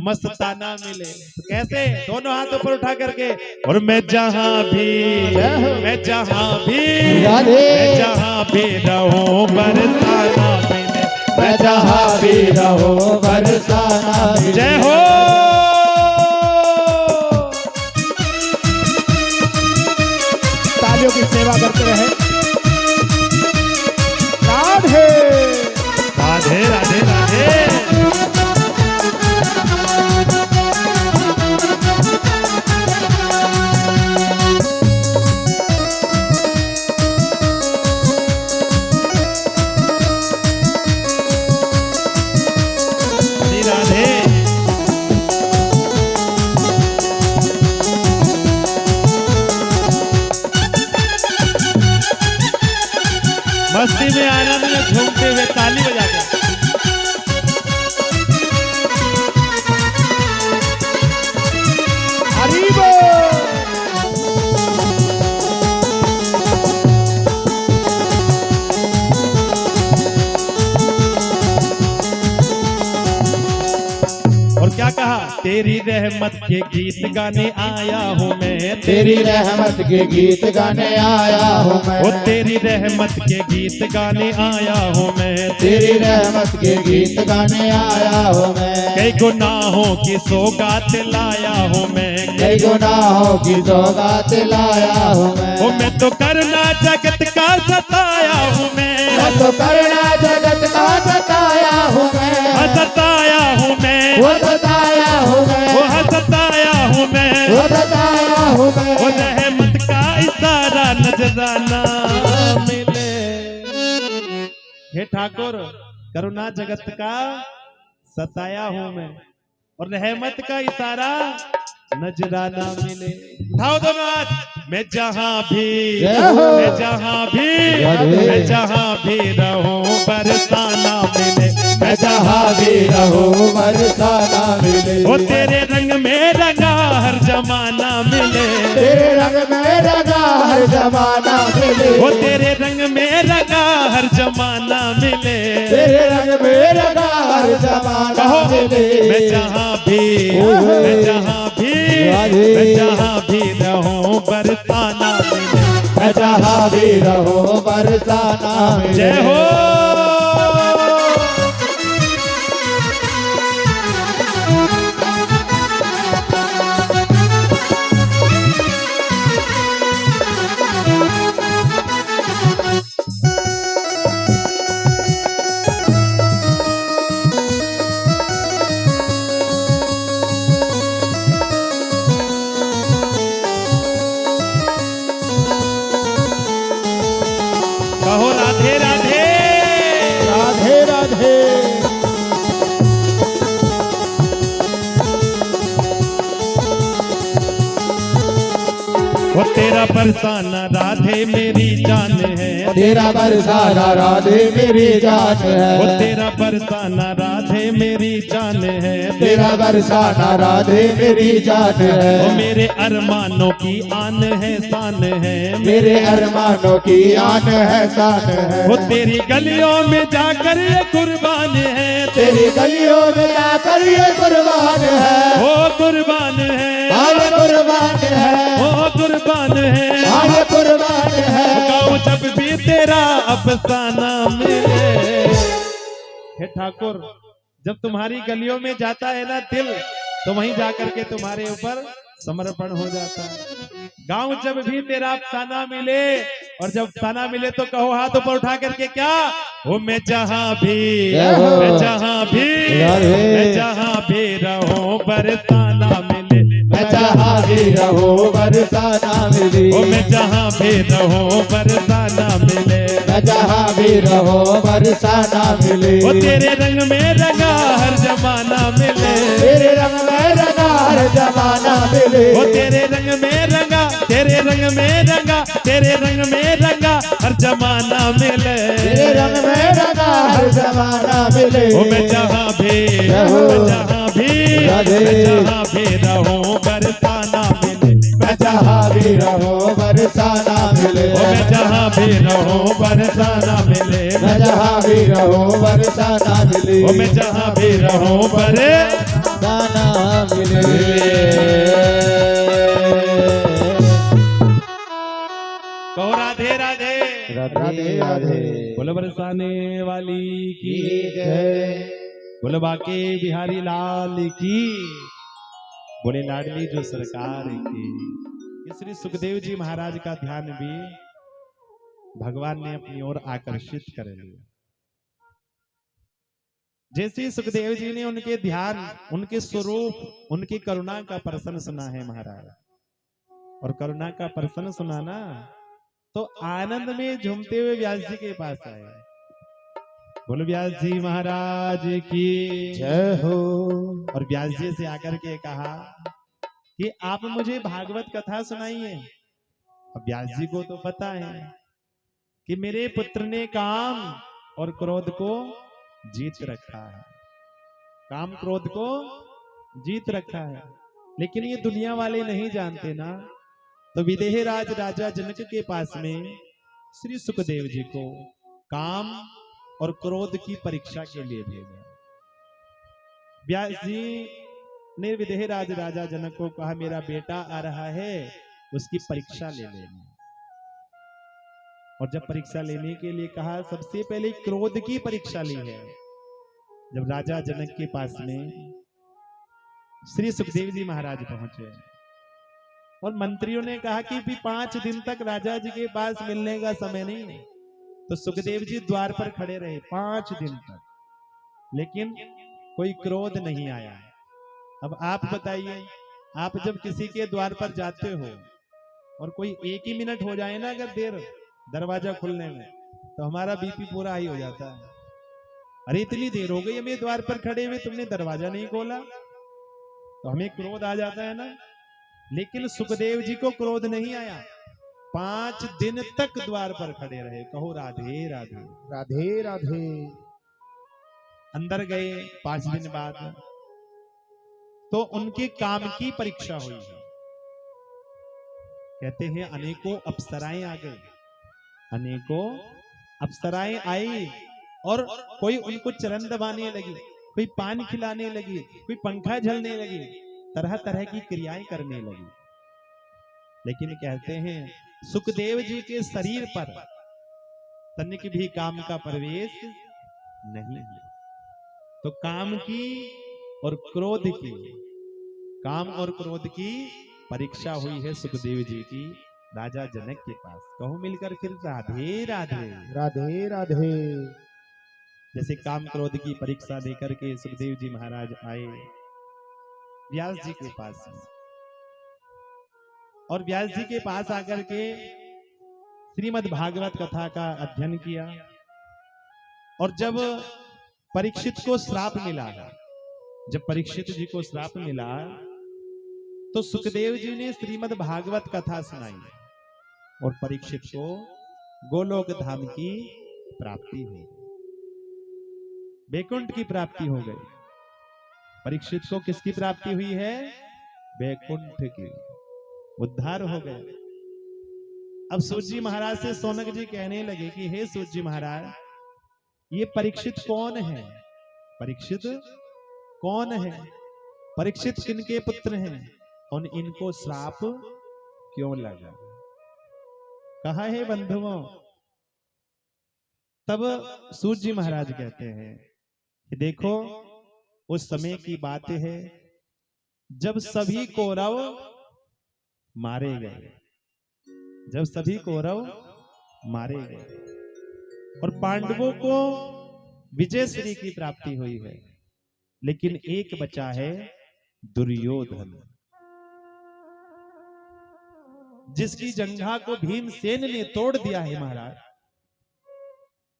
मस्ताना मिले। तो कैसे? दोनों हाथ ऊपर उठा करके। और मैं जहाँ भी मैं जहाँ भी रहूं बरसाना मिले। मैं जहाँ भी रहूं बरसाना मिले। जय हो तालियों की सेवा करते रहे। राधे राधे राधे राधे। राधे राधे। मस्ती में आनंद में झूमते हुए ताली बजा के। हरि बोल। और क्या कहा? तेरी रहमत के गीत गाने आया हूँ मैं। तेरी रहमत के गीत गाने आया हूँ मैं। वो तेरी रहमत के गीत गाने आया हूँ मैं। तेरी रहमत के गीत गाने आया हूँ मैं। कई गुनाहों की सौगात लाया हूँ मैं। कई गुनाहों की सौगात लाया हूँ मैं। वो मैं तो करना जगत का सताया हूँ मैं। मैं तो करना जगत का सताया हूँ मैं। सताया हूँ मैं। वो सताया हूँ मैं। वो सताया हूँ मैं। वो सताया हूँ मैं। वो रहमत का इशारा नजराना मिले। हे ठाकुर करुणा जगत का सताया हूँ मैं और रहमत का इशारा नजराना मिले। उठाओ दोनों हाथ। मैं जहाँ भी मैं जहाँ भी रहूं बरसाना मिले। मैं जहाँ भी रहूं बरसाना मिले। वो तेरे रंग में रंगा हर जमाना मिले। तेरे रंग में रंगा हर जमाना मिले। वो तेरे रंग में रंगा हर जमाना मिले। तेरे रंग में रंगा हर जमाना मिले। मैं जहाँ भी रहूं बरसाना मिले। मैं जहाँ भी रहूं बरसाना मिले। जय हो कहो राधे राधे। वो तेरा बरसाना राधे मेरी जान है, तेरा बरसाना राधे मेरी जान वो है, तेरा बरसाना राधे मेरी जान है, तेरा बरसाना राधे मेरी जान वो है, मेरे अरमानों की आन है शान है, मेरे अरमानों की आन है शान है, वो तेरी गलियों में जाकर ये कुर्बान है, तेरी गलियों में जाकर ये कुर्बान है, वो कुर्बान है, आज कुर्बान है, वो कुर्बान है, आज कुर्बान है, गाँव जब भी तेरा अफसाना मिले। हे ठाकुर, जब तुम्हारी गलियों में जाता है ना दिल, तो वहीं जाकर के तुम्हारे ऊपर समर्पण हो जाता है। गाँव जब भी तेरा अफसाना मिले, और जब अफसाना मिले तो कहो हाथ ऊपर उठा करके क्या, हो मैं जहाँ भी, मैं जहाँ भी, मैं जहाँ भी रहूं बरसाना मिले, मैं जहाँ भी रहूं बरसाना मिले, हो मैं जहाँ भी रहूं बरसाना मिले, मैं जहाँ भी रहूं बरसाना मिले, वो तेरे रंग में रंगा हर जमाना मिले, तेरे रंग में रंगा हर जमाना मिले, वो तेरे रंग में रंगा, तेरे रंग में रंगा, तेरे रंग में रंगा हर जमाना मिले, तेरे रंग में रंगा हर जमाना मिले, वो मैं जहाँ भी, मैं जहाँ भी, मैं जहाँ भी रहूं बरसाना मिले, मैं जहाँ भी रहूं बरसाना मिले, वो मैं जहाँ भी रहूं बरसाना मिले, मैं जहाँ भी रहूं बरसाना मिले, वो मैं जहाँ भी रहूं बरसाना मिले। कहो राधे राधे, राधे राधे, बोलो बरसाने वाली की जय, बोलो बाके बिहारी लाल की, बोले लाडली जो सरकार की। श्री सुखदेव जी महाराज का ध्यान भी भगवान ने अपनी ओर आकर्षित कर लिया। जैसे ही सुखदेव जी ने उनके ध्यान, उनके स्वरूप, उनकी करुणा का प्रसन्न सुना है महाराज, और करुणा का प्रसन्न सुना ना, तो आनंद में झूमते हुए व्यास जी के पास आए। बोलो व्यास जी महाराज की जय हो। और व्यास जी से आकर के कहा कि आप मुझे भागवत कथा सुनाइए। अब व्यास जी को तो पता है कि मेरे पुत्र ने काम और क्रोध को जीत रखा है, काम क्रोध को जीत रखा है, लेकिन ये दुनिया वाले नहीं जानते ना। तो विदेह राज राजा जनक के पास में श्री सुखदेव जी को काम और क्रोध की परीक्षा के लिए भेजा। व्यास जी ने विदेह राज राजा जनक को कहा, मेरा बेटा आ रहा है, उसकी परीक्षा ले लेना। और जब परीक्षा लेने के लिए कहा, सबसे पहले क्रोध की परीक्षा ली है। जब राजा जनक के पास में श्री सुखदेव जी महाराज पहुंचे और मंत्रियों ने कहा कि भी 5 दिन तक राजा जी के पास मिलने का समय नहीं, तो सुखदेव जी द्वार पर खड़े रहे 5 दिन तक, लेकिन कोई क्रोध नहीं आया। अब आप बताइए, आप जब किसी के द्वार पर जाते हो और कोई 1 ही मिनट हो जाए ना अगर देर दरवाजा खुलने में, तो हमारा बीपी पूरा हाई हो जाता है। अरे इतनी देर हो गई हमें द्वार पर खड़े हुए, तुमने दरवाजा नहीं खोला, तो हमें क्रोध आ जाता है ना। लेकिन सुखदेव जी को क्रोध नहीं आया, 5 दिन तक द्वार पर खड़े रहे। कहो राधे राधे, राधे राधे। अंदर गए 5 दिन बाद, तो उनके काम की परीक्षा हुई है। कहते हैं अनेकों अप्सराएं आ गई, अनेकों अप्सराएं आई, और कोई उनको चरण दबाने लगी, कोई पान खिलाने लगी, कोई पंखा झलने लगी, तरह तरह की क्रियाएं करने लगी। लेकिन कहते हैं सुखदेव जी के शरीर पर तनिक भी काम का प्रवेश नहीं है। तो काम की और क्रोध की, काम और क्रोध की परीक्षा हुई है सुखदेव जी की राजा जनक के पास। कहो मिलकर फिर राधे राधे, राधे राधे। जैसे काम क्रोध की परीक्षा देकर के सुखदेव जी महाराज आए व्यास जी के पास में, और व्यास जी के पास आकर के श्रीमद् भागवत कथा का अध्ययन किया। और जब परीक्षित को श्राप मिला, जब परीक्षित जी को श्राप मिला, तो सुखदेव जी ने श्रीमद् भागवत कथा सुनाई और परीक्षित को गोलोक धाम की प्राप्ति हुई, बैकुंठ की प्राप्ति हो गई। परीक्षित को किसकी प्राप्ति हुई है? बैकुंठ की, उद्धार हो गए। अब सूत जी महाराज से सौनक जी कहने लगे कि हे सूत जी महाराज, ये परीक्षित कौन है? परीक्षित कौन है? परीक्षित किनके पुत्र हैं और इनको श्राप क्यों लगा? कहा है बंधुओं? तब सूत जी महाराज कहते हैं कि देखो, उस समय की बात है जब सभी कौरव मारे गए, जब सभी कौरव मारे गए और पांडवों को विजय श्री की प्राप्ति हुई है, लेकिन एक बचा है दुर्योधन, जिसकी जंघा को भीमसेन ने तोड़ दिया है महाराज,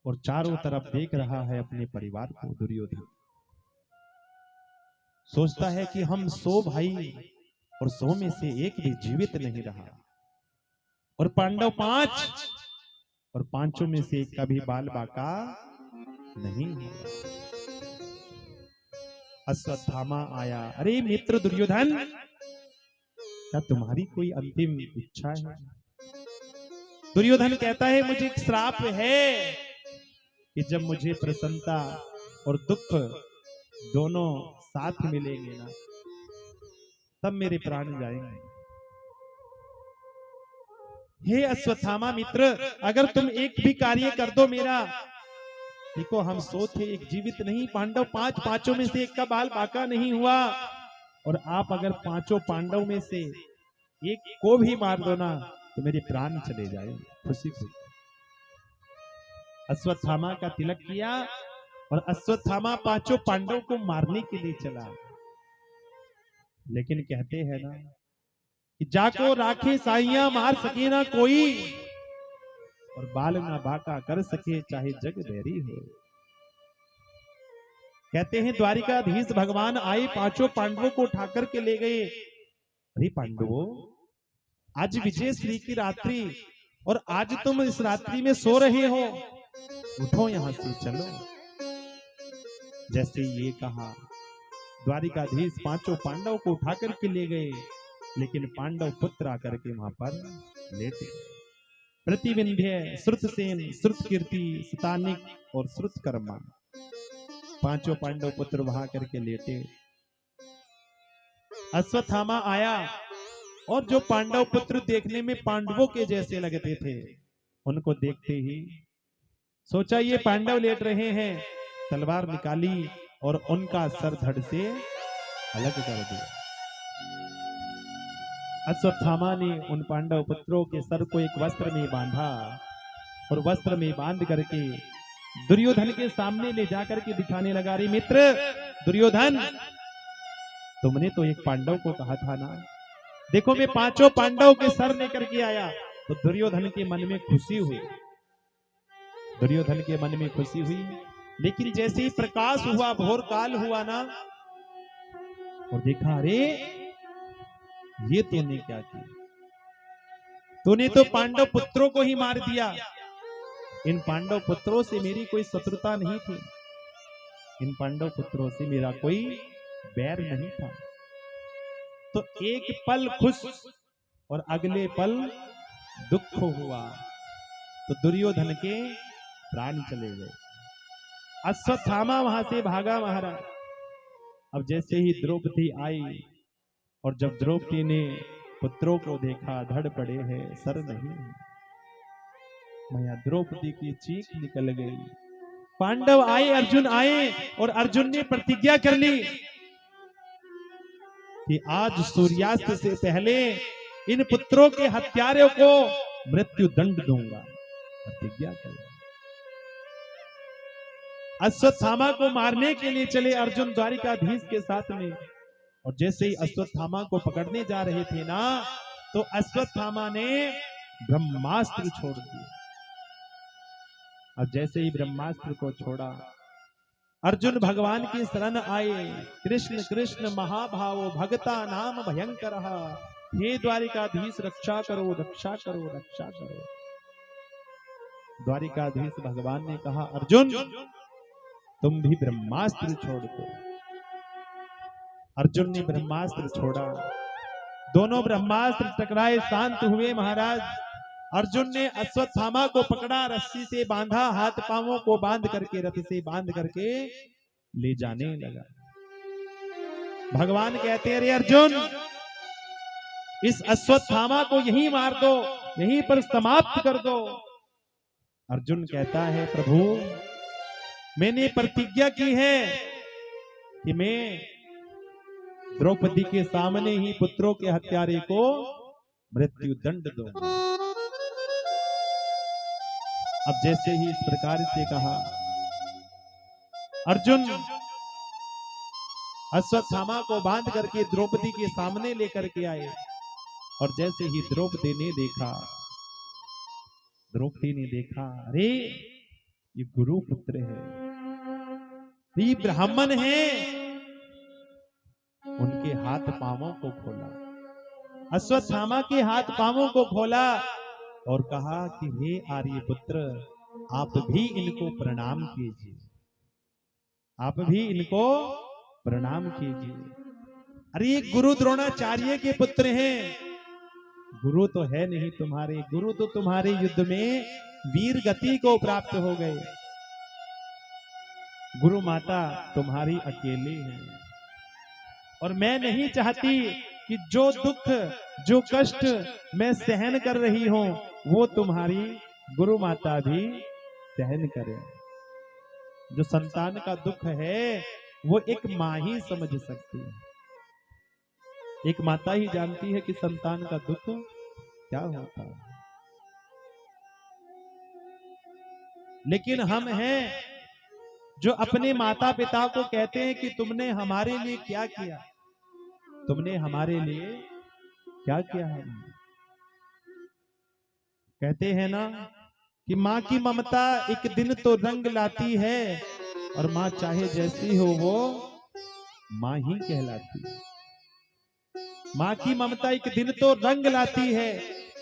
और चारों तरफ देख रहा है अपने परिवार को दुर्योधन। सोचता है कि हम 100 भाई और 100 में से एक भी जीवित नहीं रहा, और पांडव 5 और पांचों में से एक का भी बाल बाका नहीं हुआ। अश्वत्थामा आया, अरे मित्र दुर्योधन, क्या तुम्हारी कोई अंतिम इच्छा है? दुर्योधन कहता है मुझे एक श्राप है कि जब मुझे प्रसन्नता और दुख दोनों साथ मिलेंगे ना, तब मेरे प्राण जाएंगे। हे अश्वत्थामा मित्र, अगर तुम एक भी कार्य कर दो मेरा, देखो हम 100 थे, एक जीवित नहीं, पांडव 5, पांचों में से एक का बाल बाका नहीं हुआ, और आप अगर पांचों पांडव में से एक को भी मार दो ना, तो मेरे प्राण चले जाए। खुशी खुशी अश्वत्थामा का तिलक किया और अश्वत्थामा पांचों पांडव को मारने के लिए चला। लेकिन कहते हैं ना कि जाको राखे साइया मार सके ना कोई, और बाल ना बाका कर सके चाहे जग बैरी हो। कहते हैं द्वारिकाधीश भगवान आए, पांचों पांडवों को उठाकर के ले गए। अरे पांडवों, आज विजय श्री की रात्रि, और आज तुम इस रात्रि में सो रहे हो, उठो यहां से चलो। जैसे ये कहा, द्वारिकाधीश पांचों पांडव को उठाकर के ले गए, लेकिन पांडव पुत्र आकर के वहां पर लेटे। प्रतिविंध्य, श्रुतसेन, श्रुतकीर्ति, शतानिक और श्रुतकर्मा, पांचों पांडव पुत्र वहां करके लेटे। अश्वत्थामा आया, और जो पांडव पुत्र देखने में पांडवों के जैसे लगते थे, उनको देखते ही सोचा ये पांडव लेट रहे हैं, तलवार निकाली और उनका सर धड़ से अलग कर दिया। अश्वत्थामा ने उन पांडव पुत्रों के सर को एक वस्त्र में बांधा, और वस्त्र में बांध करके दुर्योधन के सामने ले जाकर के दिखाने लगा, अरे मित्र दुर्योधन, तुमने तो एक पांडव को कहा था ना, देखो मैं पांचों पांडव के सर लेकर के आया। तो दुर्योधन के मन में खुशी हुई, दुर्योधन के मन में खुशी हुई, लेकिन जैसे ही प्रकाश हुआ, भोर काल हुआ ना, और देखा अरे ये तूने क्या किया? तूने तो पांडव पुत्रों को ही मार दिया। इन पांडव पुत्रों से मेरी कोई शत्रुता नहीं थी, इन पांडव पुत्रों से मेरा कोई बैर नहीं था। तो एक पल खुश और अगले पल दुख हुआ, तो दुर्योधन के प्राण चले गए। अश्वत्थामा वहां से भागा महाराज। अब जैसे ही द्रौपदी आई, और जब द्रौपदी ने पुत्रों को देखा, धड़ पड़े हैं, सर नहीं, मैया द्रौपदी की चीख निकल गई। पांडव आए, अर्जुन आए, और अर्जुन ने प्रतिज्ञा कर ली कि आज सूर्यास्त से पहले इन पुत्रों के हत्यारों को मृत्यु दंड दूंगा। प्रतिज्ञा कर। अश्वत्थामा को मारने के लिए चले अर्जुन द्वारिकाधीश के साथ में, और जैसे ही अश्वत्थामा को पकड़ने जा रहे थे ना, तो अश्वत्थामा ने ब्रह्मास्त्र छोड़ दिया। और जैसे ही ब्रह्मास्त्र को छोड़ा, अर्जुन भगवान की शरण आए। कृष्ण कृष्ण महाभावो भगता नाम भयंकर, हे द्वारिकाधीश रक्षा करो रक्षा करो रक्षा करो। द्वारिकाधीश भगवान ने कहा, अर्जुन तुम भी ब्रह्मास्त्र छोड़ दो। अर्जुन ने ब्रह्मास्त्र छोड़ा, दोनों ब्रह्मास्त्र टकराए, शांत हुए। महाराज अर्जुन ने अश्वत्थामा को पकड़ा, रस्सी से बांधा, हाथ पांवों को बांध करके, रथ से बांध करके ले जाने लगा। भगवान कहते हैं, अरे अर्जुन इस अश्वत्थामा को यहीं मार दो, यहीं पर समाप्त कर दो। अर्जुन कहता है, प्रभु मैंने प्रतिज्ञा की है कि मैं द्रौपदी के सामने ही पुत्रों के हत्यारे को मृत्यु दंड दूंगा। अब जैसे ही इस प्रकार से कहा, अर्जुन अश्वत्थामा को बांध करके द्रौपदी के सामने लेकर के आए। और जैसे ही द्रौपदी ने देखा, अरे ये गुरु पुत्र है, ये ब्राह्मण है। उनके हाथ पांवों को खोला, अश्वत्थामा के हाथ पांवों को खोला और कहा कि हे आर्यपुत्र, आप भी इनको प्रणाम कीजिए, आप भी इनको प्रणाम कीजिए। अरे ये गुरु द्रोणाचार्य के पुत्र हैं, गुरु तो है नहीं तुम्हारे, गुरु तो तुम्हारे युद्ध में वीर गति को प्राप्त हो गए। गुरु माता तुम्हारी अकेले हैं और मैं नहीं चाहती कि जो दुख जो कष्ट मैं सहन कर रही हूं वो तुम्हारी गुरु माता भी सहन करे। जो संतान का दुख है वो एक मां ही समझ सकती है, एक माता ही जानती है कि संतान का दुख क्या होता है। लेकिन हम हैं जो अपने माता पिता को कहते हैं कि तुमने हमारे लिए क्या किया, तुमने हमारे लिए क्या किया है। कहते हैं ना कि माँ की ममता एक दिन तो रंग लाती है और माँ चाहे जैसी हो वो माँ ही कहलाती है। माँ की ममता एक दिन तो रंग लाती है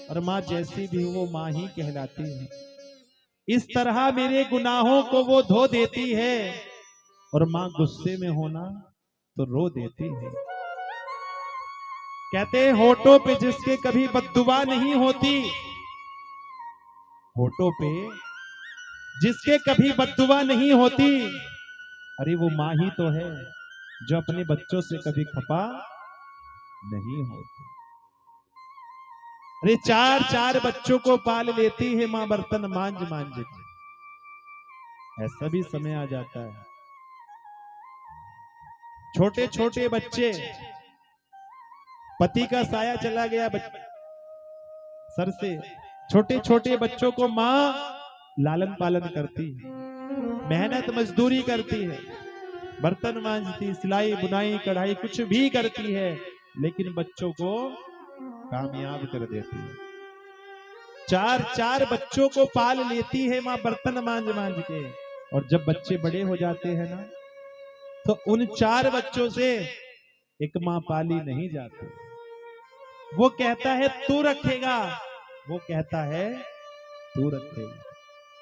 और माँ जैसी भी हो वो माँ ही कहलाती है। इस तरह मेरे गुनाहों को वो धो देती है और माँ गुस्से में होना तो रो देती है। कहते हैं होठों पे जिसके कभी बद्दुआ नहीं होती, होठों पे जिसके कभी बद्दुआ नहीं होती, अरे वो माँ ही तो है जो अपने बच्चों से कभी खपा नहीं होती। अरे चार चार बच्चों को पाल लेती है माँ बर्तन मांझ मांझ के। ऐसा भी समय आ जाता है, छोटे छोटे बच्चे, पति का साया चला गया सर से, छोटे छोटे बच्चों को माँ लालन पालन करती है, मेहनत मजदूरी करती है, बर्तन मांजती, सिलाई बुनाई कढ़ाई कुछ भी करती है, लेकिन बच्चों को कामयाब कर देती है। चार चार बच्चों को पाल लेती है माँ बर्तन मांझ मांझ के। और जब बच्चे बड़े हो जाते हैं ना तो उन चार बच्चों से एक माँ पाली नहीं जाती। वो कहता है तू रखेगा, वो कहता है तू रखेगा।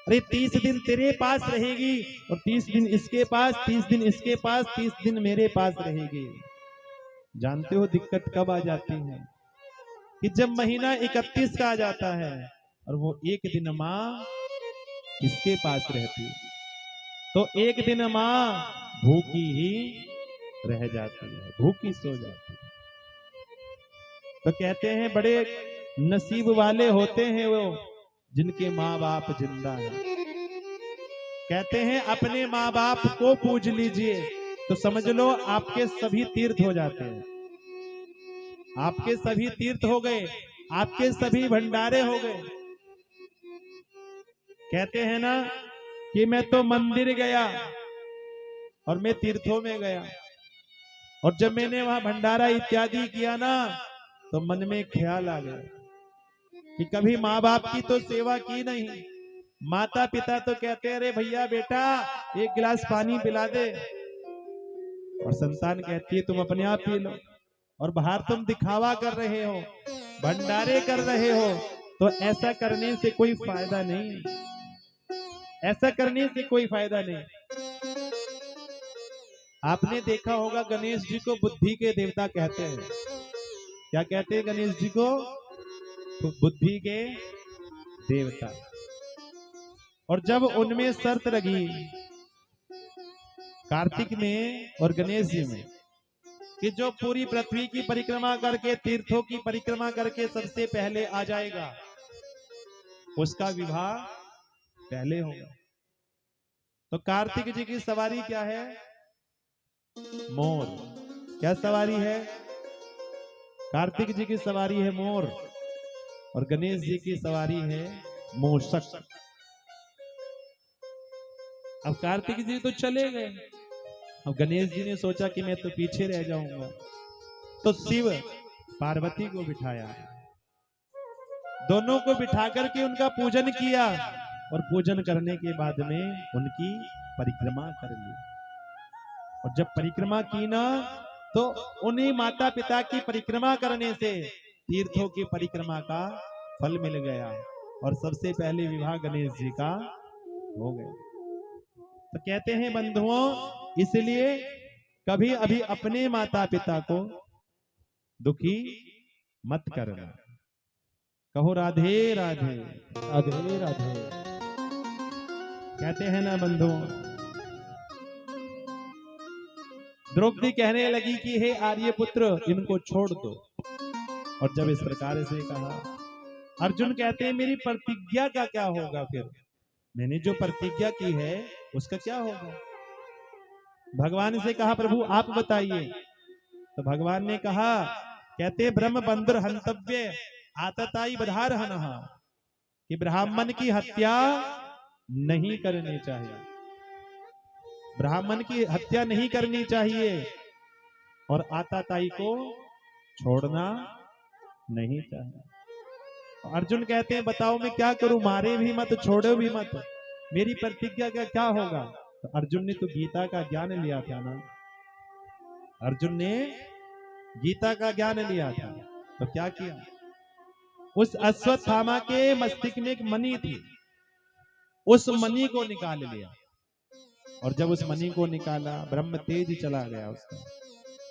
अरे 30 दिन तेरे पास रहेगी और 30 दिन इसके पास, 30 दिन इसके पास, 30 दिन मेरे पास रहेगी। जानते हो दिक्कत कब आ जाती है कि जब महीना 31 का आ जाता है और वो एक दिन माँ किसके पास रहती है, तो एक दिन माँ भूखी ही रह जाती है, भूखी सो जाती है। तो कहते हैं बड़े नसीब वाले होते हैं वो जिनके माँ बाप जिंदा हैं। कहते हैं अपने माँ बाप को पूज लीजिए तो समझ लो आपके सभी तीर्थ हो जाते हैं, आपके सभी तीर्थ हो गए, आपके सभी भंडारे हो गए। कहते हैं ना कि मैं तो मंदिर गया और मैं तीर्थों में गया और जब मैंने वहां भंडारा इत्यादि किया ना तो मन में ख्याल आ गया कि कभी माँ बाप की तो सेवा की नहीं। माता पिता तो कहते हैं अरे भैया बेटा एक गिलास पानी पिला दे। और संतान कहती है तुम अपने आप पी लो, और बाहर तुम दिखावा कर रहे हो, भंडारे कर रहे हो, तो ऐसा करने से कोई फायदा नहीं, ऐसा करने से कोई फायदा नहीं। आपने देखा होगा गणेश जी को बुद्धि के देवता कहते हैं। क्या कहते हैं गणेश जी को? बुद्धि के देवता। और जब उनमें शर्त लगी कार्तिक में और गणेश जी में कि जो पूरी पृथ्वी की परिक्रमा करके, तीर्थों की परिक्रमा करके सबसे पहले आ जाएगा, उसका विवाह पहले होगा। तो कार्तिक जी की सवारी क्या है? मोर। क्या सवारी है? कार्तिक जी की सवारी है मोर, और गणेश जी की सवारी है मूषक। अब कार्तिक जी तो चले गए, अब गणेश जी ने सोचा कि मैं तो पीछे रह जाऊंगा, तो शिव पार्वती को बिठाया, दोनों को बिठा करके उनका पूजन किया, और पूजन करने के बाद में उनकी परिक्रमा कर ली। और जब परिक्रमा की ना, तो उन्हीं माता पिता की परिक्रमा करने से तीर्थों की परिक्रमा का फल मिल गया, और सबसे पहले विवाह गणेश जी का हो गया। तो कहते हैं बंधुओं, इसलिए कभी अभी अपने माता पिता को दुखी मत करना। कहो राधे राधे। राधे राधे। कहते हैं ना बंधुओं, द्रौपदी कहने लगी कि हे आर्यपुत्र, इनको छोड़ दो। और जब इस प्रकार से कहा, अर्जुन कहते हैं मेरी प्रतिज्ञा का क्या होगा? फिर मैंने जो प्रतिज्ञा की है उसका क्या होगा? भगवान से कहा प्रभु आप बताइए। तो भगवान ने कहा, कहते ब्रह्म बंधुर हंतव्य आतताई बधार हनहा, कि ब्राह्मण की हत्या नहीं करनी चाहिए, ब्राह्मण की हत्या नहीं करनी चाहिए, और आताताई को छोड़ना नहीं चाहिए। अर्जुन कहते हैं बताओ मैं क्या करूं? मारे भी मत, छोड़ो भी मत, मेरी प्रतिज्ञा का क्या होगा? तो अर्जुन ने तो गीता का ज्ञान लिया था ना, अर्जुन ने गीता का ज्ञान लिया था। तो क्या किया? उस अश्वत्थामा के मस्तिष्क में एक मणि थी, उस मणि को निकाल लिया, और जब उस मणि को निकाला, ब्रह्म तेज चला गया उसका,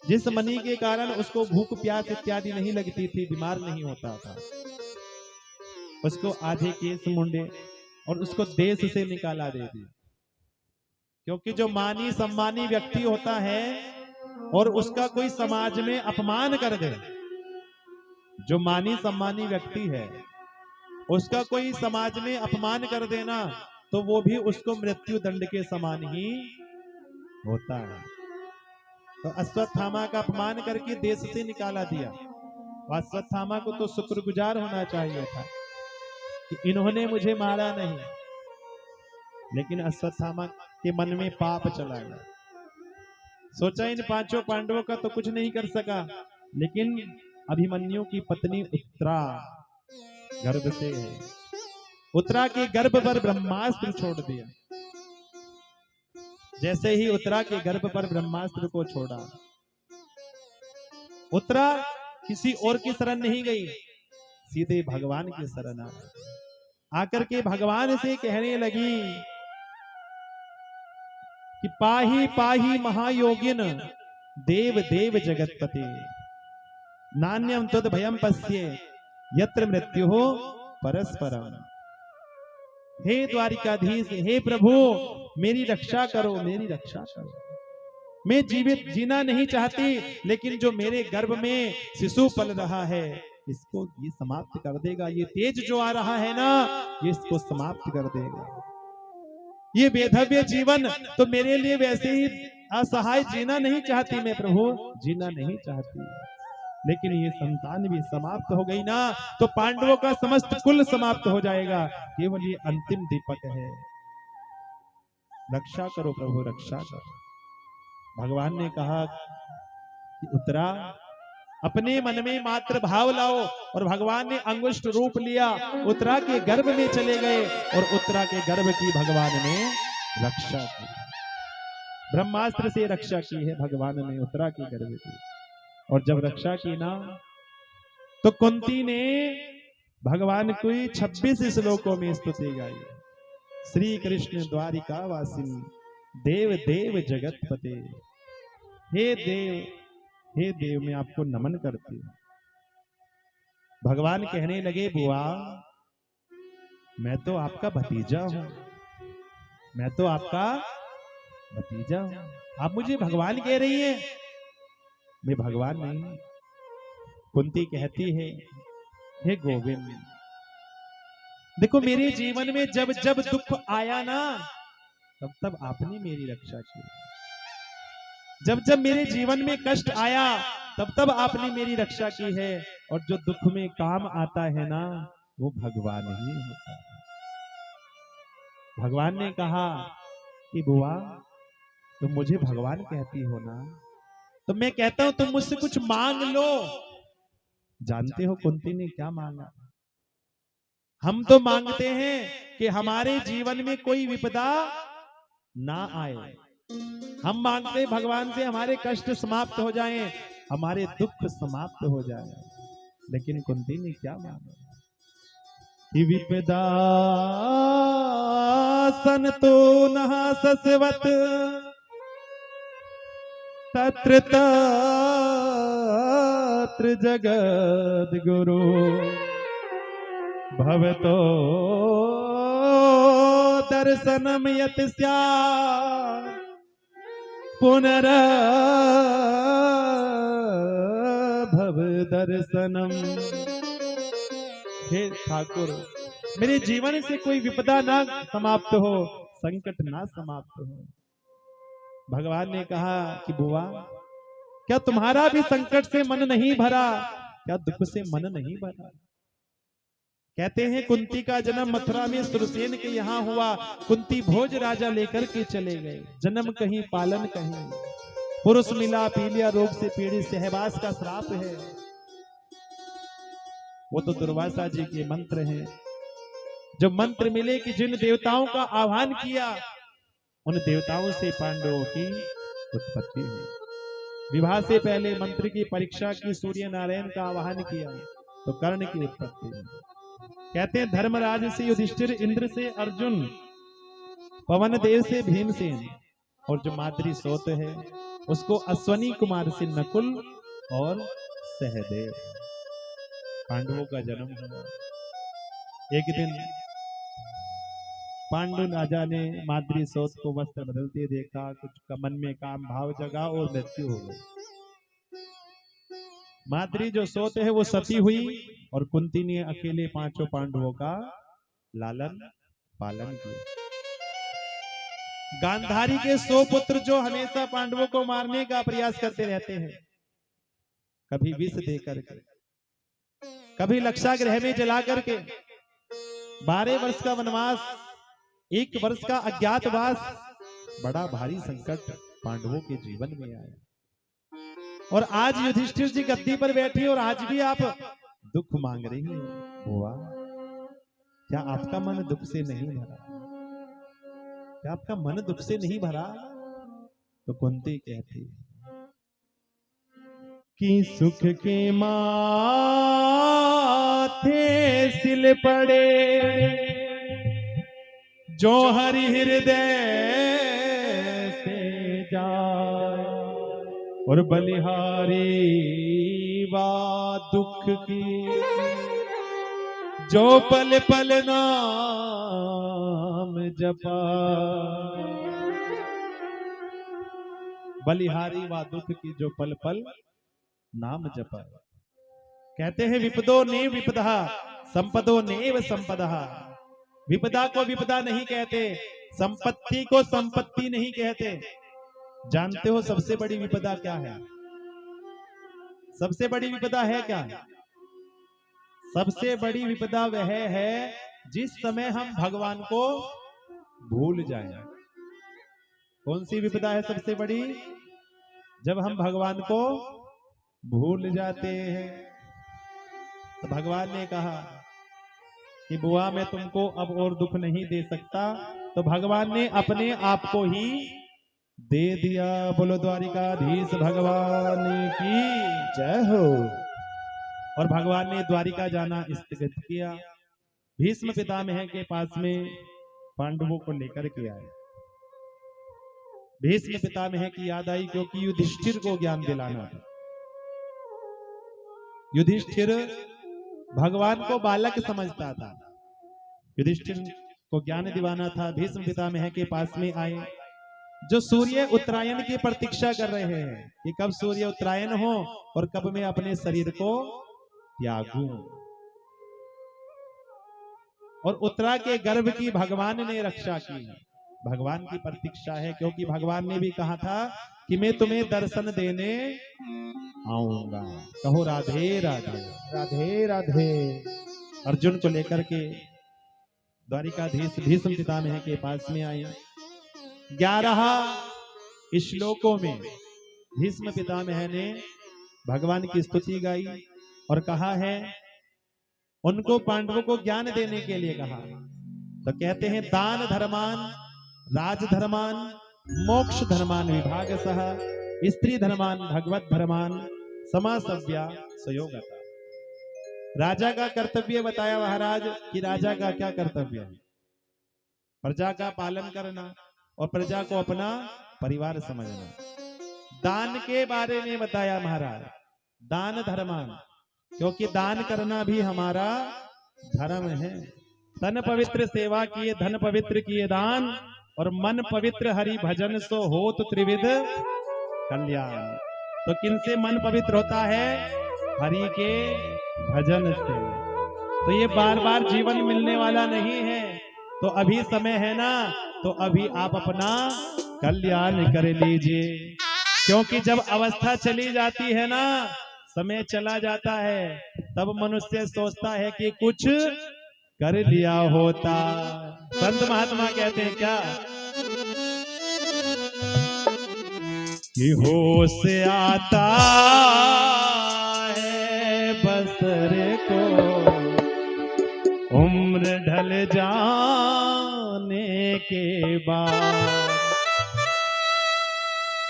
जिस मणि के कारण उसको भूख प्यास इत्यादि नहीं लगती थी, बीमार नहीं होता था। उसको आधे केस मुंडे और उसको देश से निकाला दे दिया, क्योंकि जो मानी सम्मानी व्यक्ति होता है और उसका कोई समाज में अपमान कर दे, जो मानी सम्मानी व्यक्ति है उसका कोई समाज में अपमान कर देना, तो वो भी उसको मृत्यु दंड के समान ही होता है। तो अश्वत्थामा का अपमान करके देश से निकाला दिया। अश्वत्थामा को तो शुक्रगुजार होना चाहिए था कि इन्होंने मुझे मारा नहीं, लेकिन अश्वत्थामा के मन में पाप चला गया। सोचा इन पांचों पांडवों का तो कुछ नहीं कर सका, लेकिन अभिमन्यु की पत्नी उत्तरा गर्भ से है, उत्तरा के गर्भ पर ब्रह्मास्त्र छोड़ दिया। जैसे ही उत्तरा के गर्भ पर ब्रह्मास्त्र को छोड़ा, उत्तरा किसी और की शरण नहीं गई, सीधे भगवान की शरण आकर के भगवान से कहने लगी कि पाही पाही महायोगिन देव देव जगतपते, नान्यम तद भयम पश्ये यत्र मृत्यु हो परस्परम। हे द्वारिकाधीश, हे प्रभु मेरी रक्षा करो, मेरी रक्षा करो। मैं जीवित जीना नहीं चाहती, लेकिन जो मेरे गर्भ में शिशु पल रहा है इसको ये समाप्त कर देगा। ये तेज जो आ रहा है ना, ये इसको समाप्त कर देगा। ये वेधव्य जीवन तो मेरे लिए वैसे ही असहाय जीना नहीं चाहती मैं प्रभु, जीना नहीं चाहती, लेकिन ये संतान भी समाप्त हो गई ना, तो पांडवों का समस्त कुल समाप्त हो जाएगा। केवल ये अंतिम दीपक है, रक्षा करो प्रभु, रक्षा करो। भगवान ने कहा कि उत्तरा अपने मन में मात्र भाव लाओ, और भगवान ने अंगुष्ठ रूप लिया, उत्तरा के गर्भ में चले गए, और उत्तरा के गर्भ की भगवान ने रक्षा की। ब्रह्मास्त्र से रक्षा की है भगवान ने उत्तरा की गर्भ की। और जब रक्षा की ना तो कुंती ने भगवान को 26 श्लोकों में स्तुति गाई। श्री कृष्ण द्वारिका वासिनी देव देव जगतपते, हे देव मैं आपको नमन करती हूं। भगवान कहने लगे बुआ मैं तो आपका भतीजा हूं, मैं तो आपका भतीजा हूं, आप मुझे भगवान कह रही है? मैं भगवान नहीं। कुंती कहती है हे गोविंद, देखो मेरे जीवन में जब जब दुख आया ना तब तब आपने मेरी रक्षा की। जब जब मेरे जीवन में कष्ट आया तब तब आपने मेरी रक्षा की है। और जो दुख में काम आता है ना वो भगवान ही होता है। भगवान ने कहा कि बुआ तुम मुझे भगवान कहती हो ना, तो मैं कहता हूं तुम मुझसे कुछ मांग लो। जानते हो कुंती ने क्या मांगा? हम तो मांगते हैं कि हमारे जीवन में कोई विपदा ना आए। हम मांगते हैं भगवान से हमारे कष्ट समाप्त हो जाएं, हमारे दुख समाप्त हो जाएं। लेकिन कुंती ने क्या मांगा कि विपदा सनतो नः सस्वत तत्र तत्र जगद्गुरु भवतो दर्शनम यत् स्यात् पुनर्भव दर्शनम। हे ठाकुर मेरे जीवन से कोई विपदा ना समाप्त हो, संकट ना समाप्त हो। भगवान ने कहा कि बुआ क्या तुम्हारा भी संकट से मन नहीं भरा? क्या दुख से मन नहीं भरा? कहते हैं कुंती का जन्म मथुरा में सुरसेन के यहाँ हुआ। कुंती भोज राजा लेकर के चले गए। जन्म कहीं पालन कहीं, पुरुष मिला पीलिया रोग से पीड़ित, सहवास का श्राप है। वो तो दुर्वासा जी के मंत्र हैं, जो मंत्र मिले कि जिन देवताओं का आह्वान किया उन देवताओं से पांडवों की उत्पत्ति हुई। विवाह से पहले मंत्र की परीक्षा की, सूर्य नारायण का आह्वान किया तो कर्ण की उत्पत्ति हुई। कहते हैं धर्मराज से युधिष्ठिर, इंद्र से अर्जुन, पवन देव से भीमसेन, और जो माद्री सोत है उसको अश्वनी कुमार से नकुल और सहदेव। पांडवों का जन्म हुआ। एक दिन पांडु राजा ने माद्री सोत को वस्त्र बदलते देखा, कुछ मन में काम भाव जगा और मृत्यु हो गई। माद्री जो सोत है वो सती हुई और कुंती ने अकेले पांचों पांडवों का लालन पालन किया। गांधारी के 100 पुत्र जो हमेशा पांडवों को मारने का प्रयास करते रहते हैं, कभी विष दे करके, कभी लक्षागृह में जला करके, 12 वर्ष का वनवास, 1 वर्ष का अज्ञातवास, बड़ा भारी संकट पांडवों के जीवन में आया। और आज युधिष्ठिर जी गद्दी पर बैठी और आज भी आप दुख मांग रही हो। बुआ क्या आपका मन दुख से नहीं भरा? क्या आपका मन दुख से नहीं भरा? तो कुंती कहती कि सुख के माथे सिल पड़े जो हरि हृदय से जाए, और बलिहारी वा दुख की जो पल पल नाम जपा। बलिहारी वा दुख की जो पल पल नाम जपा। कहते हैं विपदो ने विपदा संपदो नेव संपदा। विपदा को विपदा नहीं कहते, संपत्ति को संपत्ति नहीं कहते। जानते हो सबसे बड़ी विपदा क्या है? सबसे बड़ी विपदा है क्या? सबसे बड़ी विपदा वह है जिस समय हम भगवान को भूल जाएं। कौन सी विपदा है सबसे बड़ी? जब हम भगवान को भूल जाते हैं। तो भगवान ने कहा कि बुआ मैं तुमको अब और दुख नहीं दे सकता, तो भगवान ने अपने आप को ही दे दिया। बोलो द्वारिकाधीश भगवान की। जय हो। और भगवान ने द्वारिका जाना स्थगित किया। भीष्म पितामह के पास में पांडवों को लेकर के आए। भीष्म पितामह की याद आई क्योंकि युधिष्ठिर को ज्ञान दिलाना था। युधिष्ठिर भगवान को बालक समझता था, युधिष्ठिर को ज्ञान दिलाना था। भीष्म पितामह के पास में आए, जो सूर्य उत्तरायण की प्रतीक्षा कर रहे हैं कि कब सूर्य उत्तरायण हो और कब मैं अपने शरीर को त्यागूं। और उत्तरा के गर्भ की भगवान ने रक्षा की, भगवान की प्रतीक्षा है, क्योंकि भगवान ने भी कहा था कि मैं तुम्हें दर्शन देने आऊंगा। कहो राधे राधे। राधे राधे। अर्जुन को लेकर के द्वारिकाधीश भीष्म पितामह के पास में आए। 11 श्लोकों में भीष्म पितामह ने भगवान की स्तुति गाई और कहा है, उनको पांडवों को ज्ञान देने के लिए कहा। तो कहते हैं दान धर्मान, राज धर्मान, मोक्ष धर्मान विभाग सह, स्त्री धर्मान, भगवत धर्मान, समासव्या सयोगता। राजा का कर्तव्य बताया महाराज कि राजा का क्या कर्तव्य है, प्रजा का पालन करना और प्रजा को अपना परिवार समझना। दान के बारे में बताया महाराज, दान धर्मान, क्योंकि दान करना भी हमारा धर्म है। तन पवित्र सेवा किए, धन पवित्र किए दान, और मन पवित्र हरि भजन सो होत त्रिविध कल्याण। तो किनसे मन पवित्र होता है? हरि के भजन से। तो ये बार बार जीवन मिलने वाला नहीं है, तो अभी समय है ना, तो अभी आप अपना कल्याण कर लीजिए, क्योंकि जब अवस्था चली जाती है ना, समय चला जाता है, तब मनुष्य सोचता है कि कुछ कर लिया होता। संत महात्मा कहते हैं क्या कि होश आता है बसर को, उम्र ढल जाने के बाद,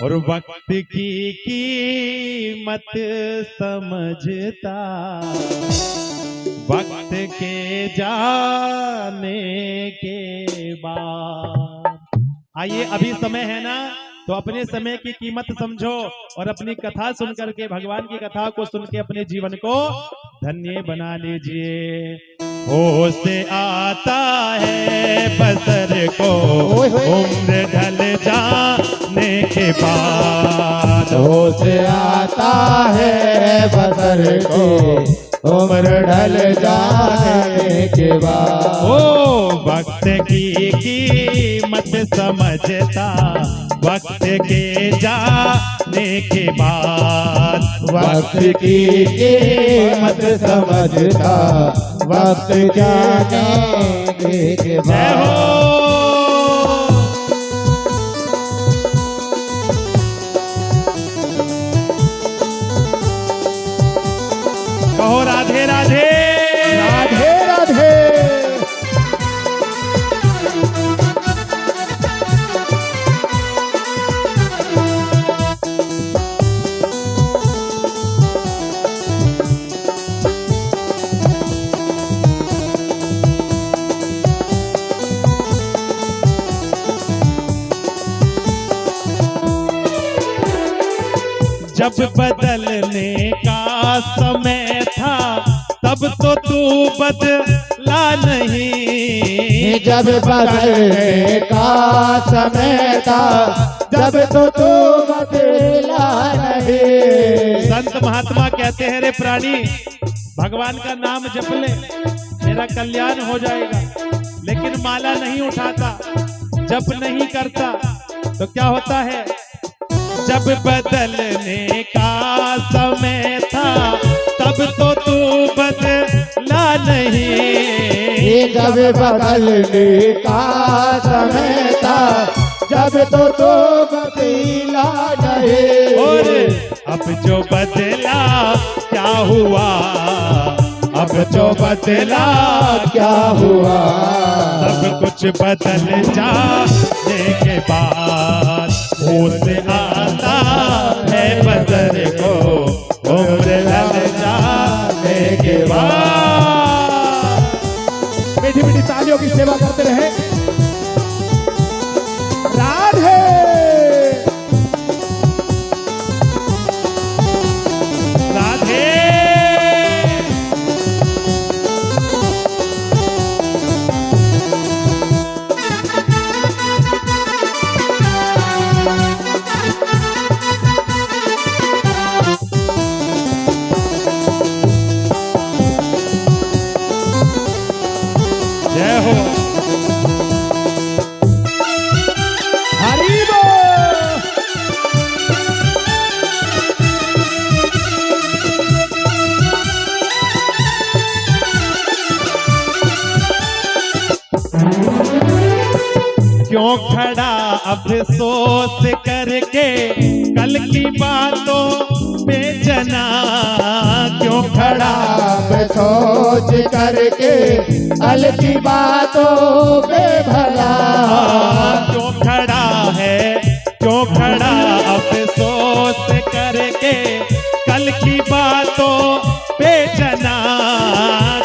और वक्त की कीमत समझता वक्त के जाने के बाद। आइए, अभी समय है ना, तो अपने समय की कीमत समझो और अपनी कथा सुन करके, भगवान की कथा को सुन के अपने जीवन को धन्य बना लीजिए। होश आता है बसर को, उम्र ढल जाने के बाद। होश आता है बसर को, उम्र ढल जाने के बाद। ओ वक्त की कीमत समझता वक्त के जाने के बाद। वक्त की कीमत समझता वक्त जाने के बाद। जय हो। कहो राधे राधे। राधे राधे। जब बदलने का समय था तब तो तू बदला नहीं। जब बदलने का समय था जब तो तू बदला नहीं। संत महात्मा कहते हैं, रे प्राणी, भगवान का नाम जप ले, मेरा कल्याण हो जाएगा। लेकिन माला नहीं उठाता, जप नहीं करता, तो क्या होता है? जब बदलने का समय था तब तो तू बदला नहीं। जब बदलने का समय था जब तो बदला नहीं। और अब जो बदला क्या हुआ? अब जो बदला क्या हुआ? सब कुछ बदल जाने के बाद। होश आता है बसर को उम्र ढल जाने के बाद। मीठी मीठी तालियों की सेवा करते रहे। राधे राधे जय हो। हरि बोल। क्यों खड़ा अफसोस करके कल की बातों पे जना, क्यों खड़ा मैं सोच करके कल की बातों पे भला। क्यों खड़ा है, क्यों खड़ा अफसोस करके कल की बातों पे जना,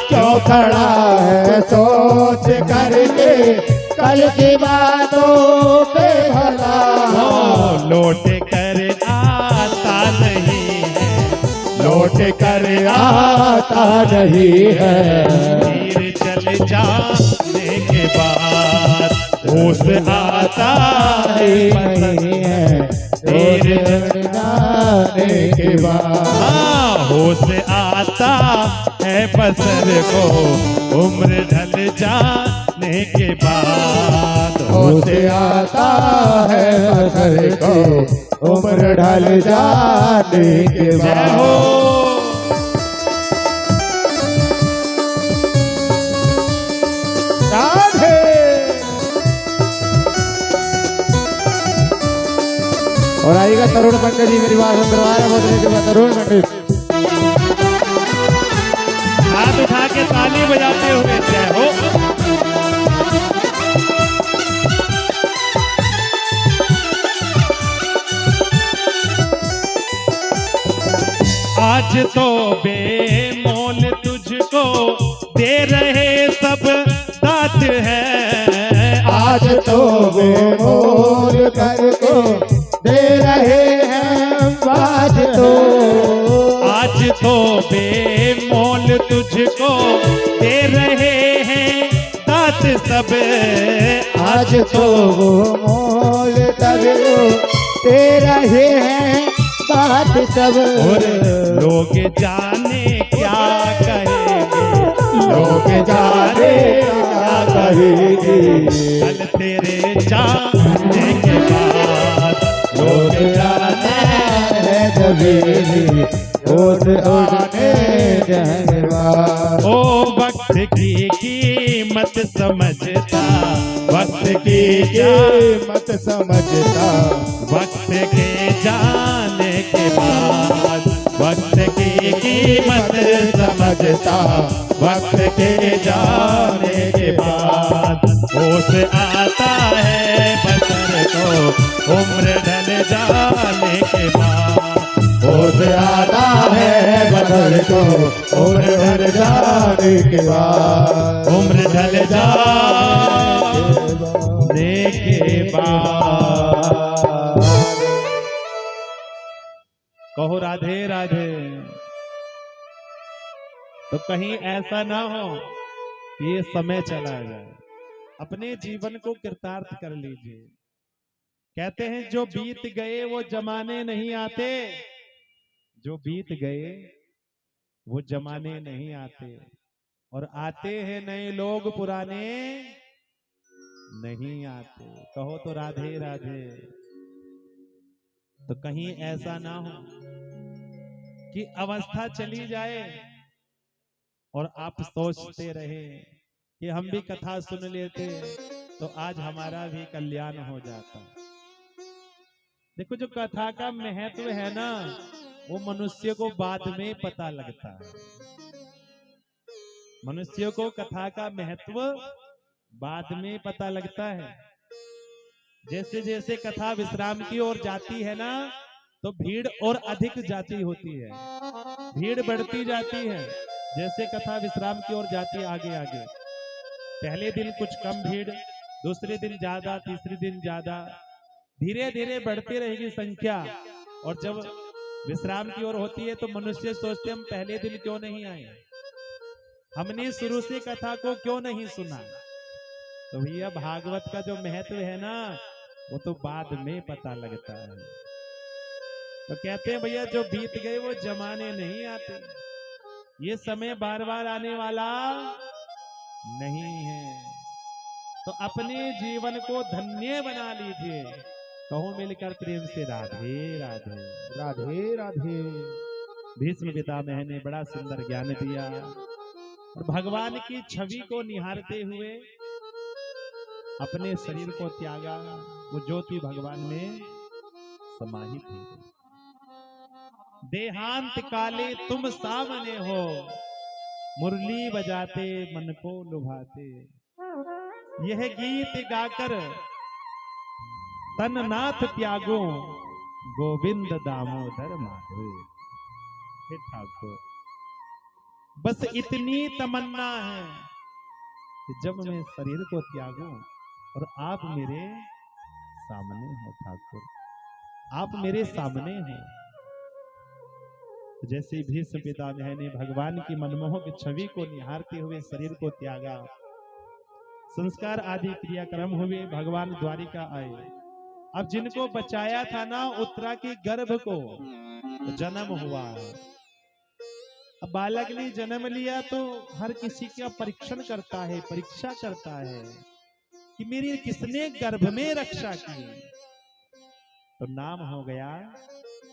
क्यों खड़ा है सोच करके कल की बातों पे भला। लौट कर आता नहीं है, लौट कर आता नहीं है। तीर चल जाने के बाद होश आता है नहीं है। तीर चल जाने के बाद होश आता है बसर को उम्र ढल जाने के बाद। होश आता है बसर को उम्र ढल जाने के जय बाद। हो। राधे और आएगा तरुण पंडित जी मेरी बात दरबार है बोलने के बाद तरुण पंडित हाथ उठा के ताली बजाते हुए जय हो। आज तो बेमोल तुझको दे रहे सब दात है, आज तो बेमोल करको दे रहे हैं बाज। तो आज तो बेमोल तुझको दे रहे हैं दात सब, आज तो वो मोल तब दे रहे हैं बात सब। और लोग जाने क्या कहेंगे, लोग जाने क्या कहेंगे, कल तेरे जाने के बाद। लोग जाने है जबीरी उस आने जहरवा। ओ वक्त की कीमत समझता, वक्त की मत समझता, वक्त के जाने के बाद। वक्त की कीमत समझता, वक्त के जाने के बाद। होश आता है बसर को उम्र ढल जाने के बाद। होश आता है बदल को उम्र ढल जाने के बाद। उम्र ढल जाने के बाद। कहो राधे राधे। तो कहीं ऐसा ना हो कि ये समय चला जाए, अपने जीवन को कृतार्थ कर लीजिए। कहते हैं जो बीत गए वो जमाने नहीं आते, जो बीत गए वो जमाने नहीं आते, और आते हैं नए लोग पुराने नहीं आते। कहो तो राधे राधे। तो कहीं ऐसा ना हो कि अवस्था चली जाए और आप सोचते रहे कि हम भी कथा सुन लेते तो आज हमारा भी कल्याण हो जाता। देखो जो कथा का महत्व है ना, वो मनुष्य को बाद में पता लगता है। मनुष्य को कथा का महत्व बाद में पता लगता है। जैसे जैसे कथा विश्राम की ओर जाती है ना, तो भीड़ और अधिक जाती होती है, भीड़ बढ़ती जाती है। जैसे कथा विश्राम की ओर जाती है आगे आगे, पहले दिन कुछ कम भीड़, दूसरे दिन ज्यादा, तीसरे दिन ज्यादा, धीरे धीरे बढ़ती रहेगी संख्या। और जब विश्राम की ओर होती है तो मनुष्य सोचते हम पहले दिन क्यों नहीं आए, हमने शुरू से कथा को क्यों नहीं सुना। तो भैया भागवत का जो महत्व है ना, वो तो बाद में पता लगता है। तो कहते हैं भैया जो बीत गए वो जमाने नहीं आते, ये समय बार बार आने वाला नहीं है। तो अपने जीवन को धन्य बना लीजिए। कहो मिलकर प्रेम से राधे राधे। राधे राधे। भीष्म पितामह ने बड़ा सुंदर ज्ञान दिया और भगवान की छवि को निहारते हुए अपने शरीर को त्यागा। वो ज्योति भगवान में समाहित है। देहांत काले तुम सामने हो, मुरली बजाते मन को लुभाते। यह गीत गाकर तन नाथ त्यागो, गोविंद दामोदर माधव। हे ठाकुर, बस इतनी तमन्ना है कि जब मैं शरीर को त्यागूं और आप मेरे सामने हो ठाकुर, आप मेरे सामने हो। जैसे भीष्म पितामह ने भगवान की मनमोहक छवि को निहारते हुए शरीर को त्यागा, संस्कार आदि क्रियाक्रम हुए, भगवान द्वारिका आए। अब जिनको बचाया था ना उत्तरा के गर्भ को, तो जन्म हुआ। अब बालक ने जन्म लिया तो हर किसी का परीक्षण करता है, परीक्षा करता है कि मेरी किसने गर्भ में रक्षा की। तो नाम हो गया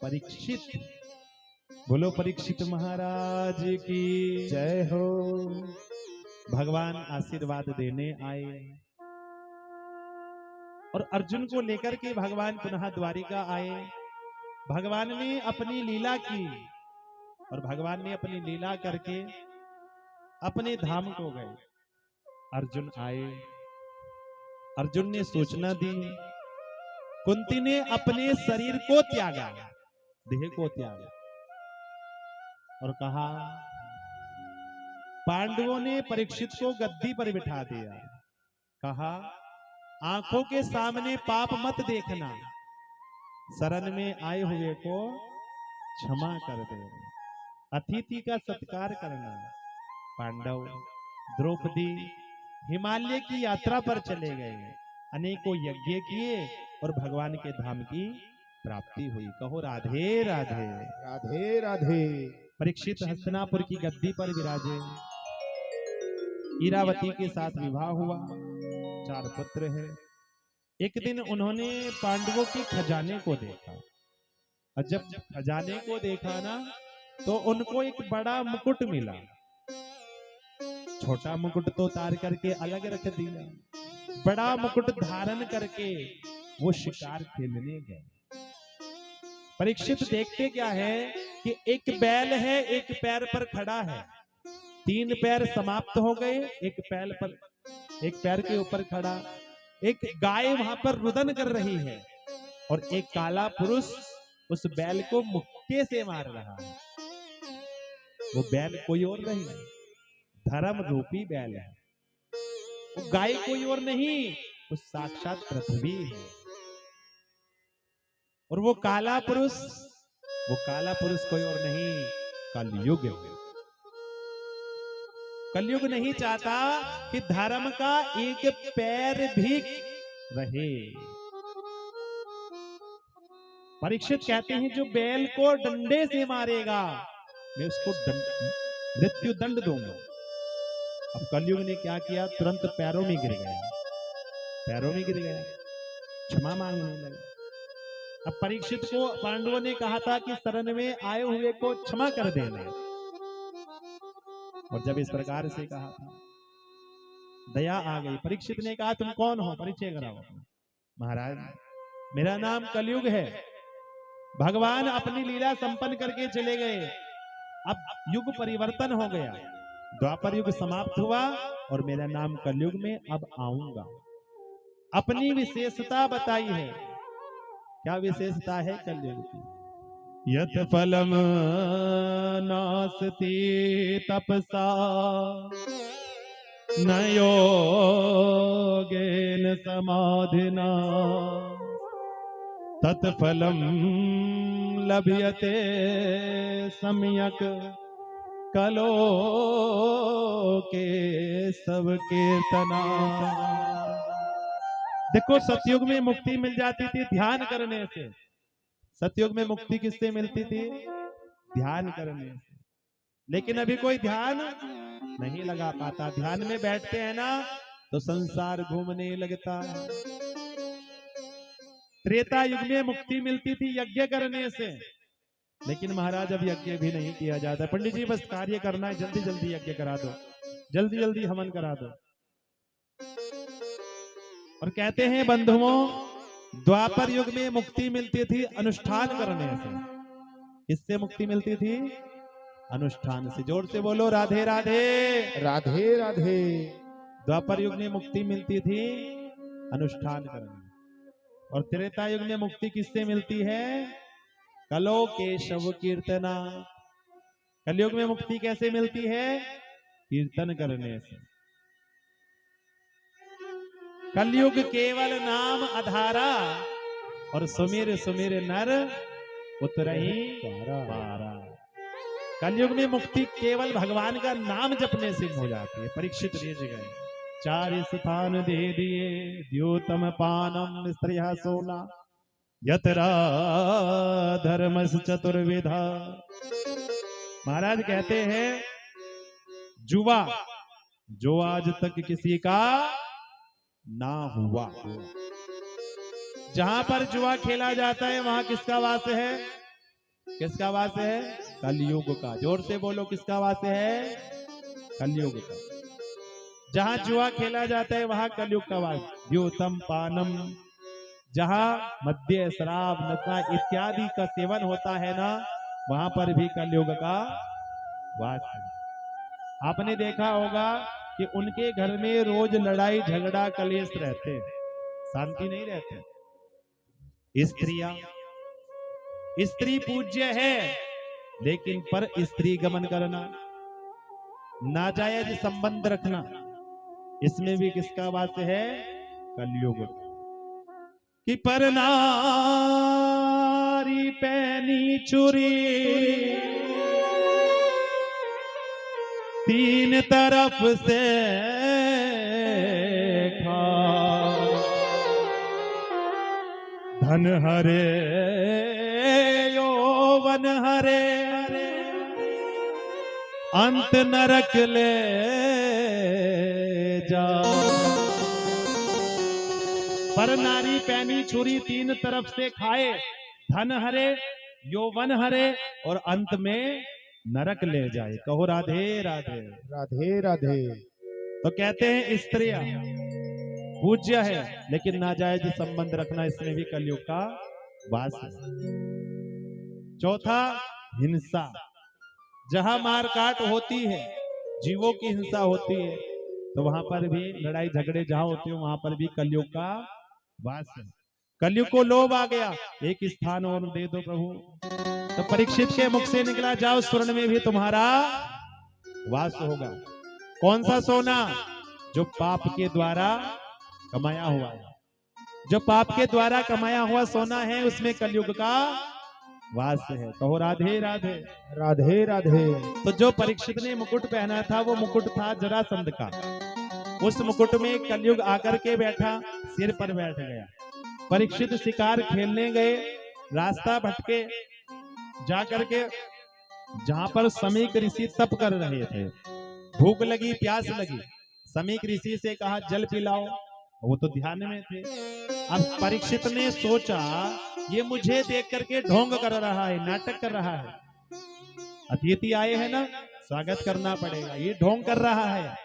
परीक्षित। बोलो परीक्षित महाराज की जय हो। भगवान आशीर्वाद देने आए और अर्जुन को लेकर के भगवान पुनः द्वारिका आए। भगवान ने अपनी लीला की और भगवान ने अपनी लीला करके अपने धाम को गए। अर्जुन आए, अर्जुन ने सूचना दी, कुंती ने अपने शरीर को त्यागा, देह को त्यागा और कहा, पांडवों ने परीक्षित को गद्दी पर बिठा दिया। कहा, आंखों के सामने पाप मत देखना, शरण में आए हुए को क्षमा कर दे, अतिथि का सत्कार करना। पांडव द्रौपदी हिमालय की यात्रा पर चले गए, अनेकों यज्ञ किए और भगवान के धाम की प्राप्ति हुई। कहो राधे राधे। राधे राधे। परीक्षित हस्तिनापुर की गद्दी पर विराजे, इरावती के साथ विवाह हुआ, 4 पुत्र हैं। एक दिन उन्होंने पांडवों के खजाने को देखा और जब खजाने को देखा ना तो उनको एक बड़ा मुकुट मिला। छोटा मुकुट तो उतार करके अलग रख दिया, बड़ा मुकुट धारण करके वो शिकार खेलने गए। परीक्षित देखते क्या है कि एक बैल है, एक पैर पर खड़ा है, 3 पैर समाप्त हो गए, एक पैर के ऊपर खड़ा। एक गाय वहां पर रुदन कर रही है और एक काला पुरुष उस बैल को मुक्के से मार रहा है। वो बैल कोई और नहीं, धर्म रूपी बैल है। वो गाय कोई और नहीं, वो साक्षात पृथ्वी है। और वो काला पुरुष कोई और नहीं, कलयुग है। कलयुग नहीं चाहता कि धर्म का एक पैर भी रहे। परीक्षित कहते हैं जो बैल को डंडे से मारेगा मैं उसको मृत्यु दंड दूंगा। अब कलयुग ने क्या किया, तुरंत पैरों में गिर गया, क्षमा मांगने लगा। अब परीक्षित को पांडवों ने कहा था कि शरण में आए हुए को क्षमा कर देना, और जब इस प्रकार से कहा था दया आ गई। परीक्षित ने कहा, तुम कौन हो, परिचय कराओ। महाराज मेरा नाम कलयुग है, भगवान अपनी लीला संपन्न करके चले गए, अब युग परिवर्तन हो गया, द्वापर युग समाप्त हुआ और मेरा नाम कलयुग में अब आऊंगा। अपनी विशेषता बताई है। क्या विशेषता है कलयुग की? यत फलम नास्ति तपसा न योगेन समाधिना तत्फलम लभ्यते सम्यक कलो के सब कीर्तना। देखो, सतयुग में मुक्ति मिल जाती थी ध्यान करने से। सतयुग में मुक्ति किससे मिलती थी? ध्यान करने से। लेकिन अभी कोई ध्यान नहीं लगा पाता। ध्यान में बैठते हैं ना तो संसार घूमने लगता है। त्रेता युग में मुक्ति मिलती थी यज्ञ करने से, लेकिन महाराज अब यज्ञ भी नहीं किया जाता। पंडित जी, बस कार्य करना है, जल्दी जल्दी यज्ञ करा दो, जल्दी जल्दी हवन करा दो। और कहते हैं बंधुओं, द्वापर युग में मुक्ति मिलती थी अनुष्ठान करने से। किससे मुक्ति मिलती थी? अनुष्ठान से। जोर से बोलो राधे राधे। राधे राधे। द्वापर युग में मुक्ति मिलती थी अनुष्ठान करने। और त्रेता युग में मुक्ति किससे मिलती है? कलो केशव कीर्तना। कलयुग में मुक्ति कैसे मिलती है? कीर्तन करने से। कलयुग केवल नाम आधारा और सुमिर सुमिर नर उतरही पारा। कलयुग में मुक्ति केवल भगवान का नाम जपने से हो जाती है। परीक्षित रीझ गए, 4 स्थान दे दिए, द्योतम पानम स्त्रिया 16, यतरा धर्मस चतुर्विधा। महाराज कहते हैं, जुआ जो आज तक किसी का ना हुआ, जहां पर जुआ खेला जाता है वहां किसका वास है? किसका वास है? कलयुग का। जोर से बोलो, किसका वास है? कलयुग का। जहां जुआ खेला जाता है वहां कलयुग का वास। द्योतम पानम, जहां मद्य शराब नशा इत्यादि का सेवन होता है ना, वहां पर भी कलयुग का वास है। आपने देखा होगा कि उनके घर में रोज लड़ाई झगड़ा कलेश रहते हैं, शांति नहीं रहते। स्त्री पूज्य है, लेकिन पर स्त्री गमन करना, नाजायज संबंध रखना, इसमें भी किसका वास है? कलयुग। कि पर नारी पहनी चुरी, 3 तरफ से खा, धन हरे यौवन हरे, अंत नरक ले जा। पर नारी पैनी छुरी 3 तरफ से खाए, धन हरे यौवन हरे और अंत में नरक ले जाए। कहो राधे राधे। राधे राधे। तो कहते हैं स्त्रियां पूज्य है, लेकिन नाजायज संबंध रखना, इसमें भी कलयुग का वास है। चौथा, हिंसा। जहां मारकाट होती है, जीवों की हिंसा होती है, तो वहां पर भी लड़ाई झगड़े जहां होते हैं वहां पर भी कलयुग का वास है। कलयुग को लोभ आ गया, एक स्थान और दे दो प्रभु। तो परीक्षित के मुख से निकला, जाओ स्वर्ण में भी तुम्हारा वास होगा। कौन सा सोना? जो पाप के द्वारा कमाया हुआ है। जो पाप के द्वारा कमाया हुआ सोना है, उसमें कलयुग का वास है। कहो राधे राधे। राधे राधे। तो जो परीक्षित ने मुकुट पहना था, वो मुकुट था जरासंध का। उस मुकुट में कलयुग आकर के बैठा, सिर पर बैठ गया। परीक्षित शिकार खेलने गए, रास्ता भटके, जाकर के जहां पर समीक ऋषि तप कर रहे थे, भूख लगी प्यास लगी, समीक ऋषि से कहा जल पिलाओ, वो तो ध्यान में थे। अब परीक्षित ने सोचा ये मुझे देख करके ढोंग कर रहा है, नाटक कर रहा है, अतिथि आए हैं ना, स्वागत करना पड़ेगा, ये ढोंग कर रहा है।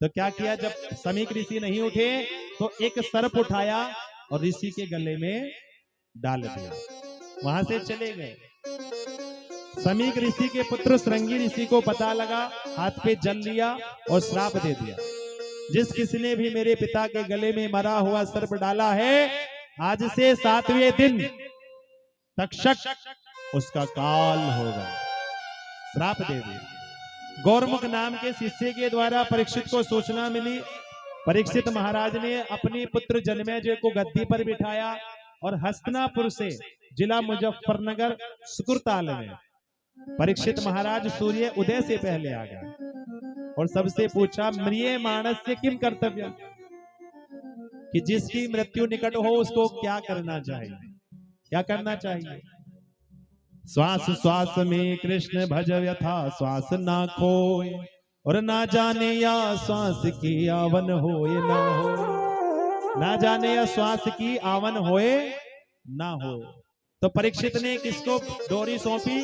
तो क्या किया, जब समीक ऋषि नहीं उठे तो एक सर्प उठाया और ऋषि के गले में डाल दिया, वहां से चले गए। समीक ऋषि के पुत्र श्रृंगी ऋषि को पता लगा, हाथ पे जल लिया और श्राप दे दिया जिस किसी ने भी मेरे पिता के गले में मरा हुआ सर्प डाला है, आज से 7वें दिन तक्षक उसका काल होगा, श्राप दे दे। गौरमुख नाम के शिष्य के द्वारा परीक्षित को सूचना मिली। परीक्षित महाराज ने अपने पुत्र जन्मेजय को गद्दी पर बिठाया और हस्तिनापुर से जिला मुजफ्फरनगर सुकुरताल में परीक्षित महाराज सूर्य उदय से पहले आ गए और सबसे पूछा, म्रिय मानस से किम कर्तव्य, कि जिसकी मृत्यु निकट हो उसको क्या करना चाहिए, क्या करना चाहिए। श्वास श्वास में कृष्ण भज यथा श्वास ना खोए, और ना जाने या श्वास की आवन होए ना हो, ना जाने या श्वास की आवन होए ना हो। तो परीक्षित ने किसको डोरी सौंपी?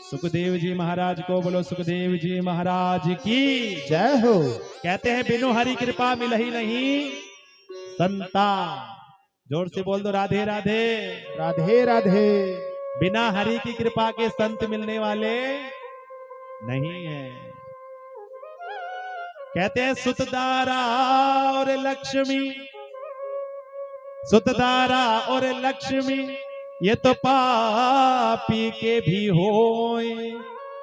सुखदेव जी महाराज को। बोलो सुखदेव जी महाराज की जय हो। कहते हैं बिनु हरि कृपा मिलही नहीं संता। जोर से बोल दो, राधे राधे। राधे राधे। बिना हरि की कृपा के संत मिलने वाले नहीं है। कहते हैं सुतदारा और लक्ष्मी, सुतदारा और लक्ष्मी ये तो पापी के भी होए,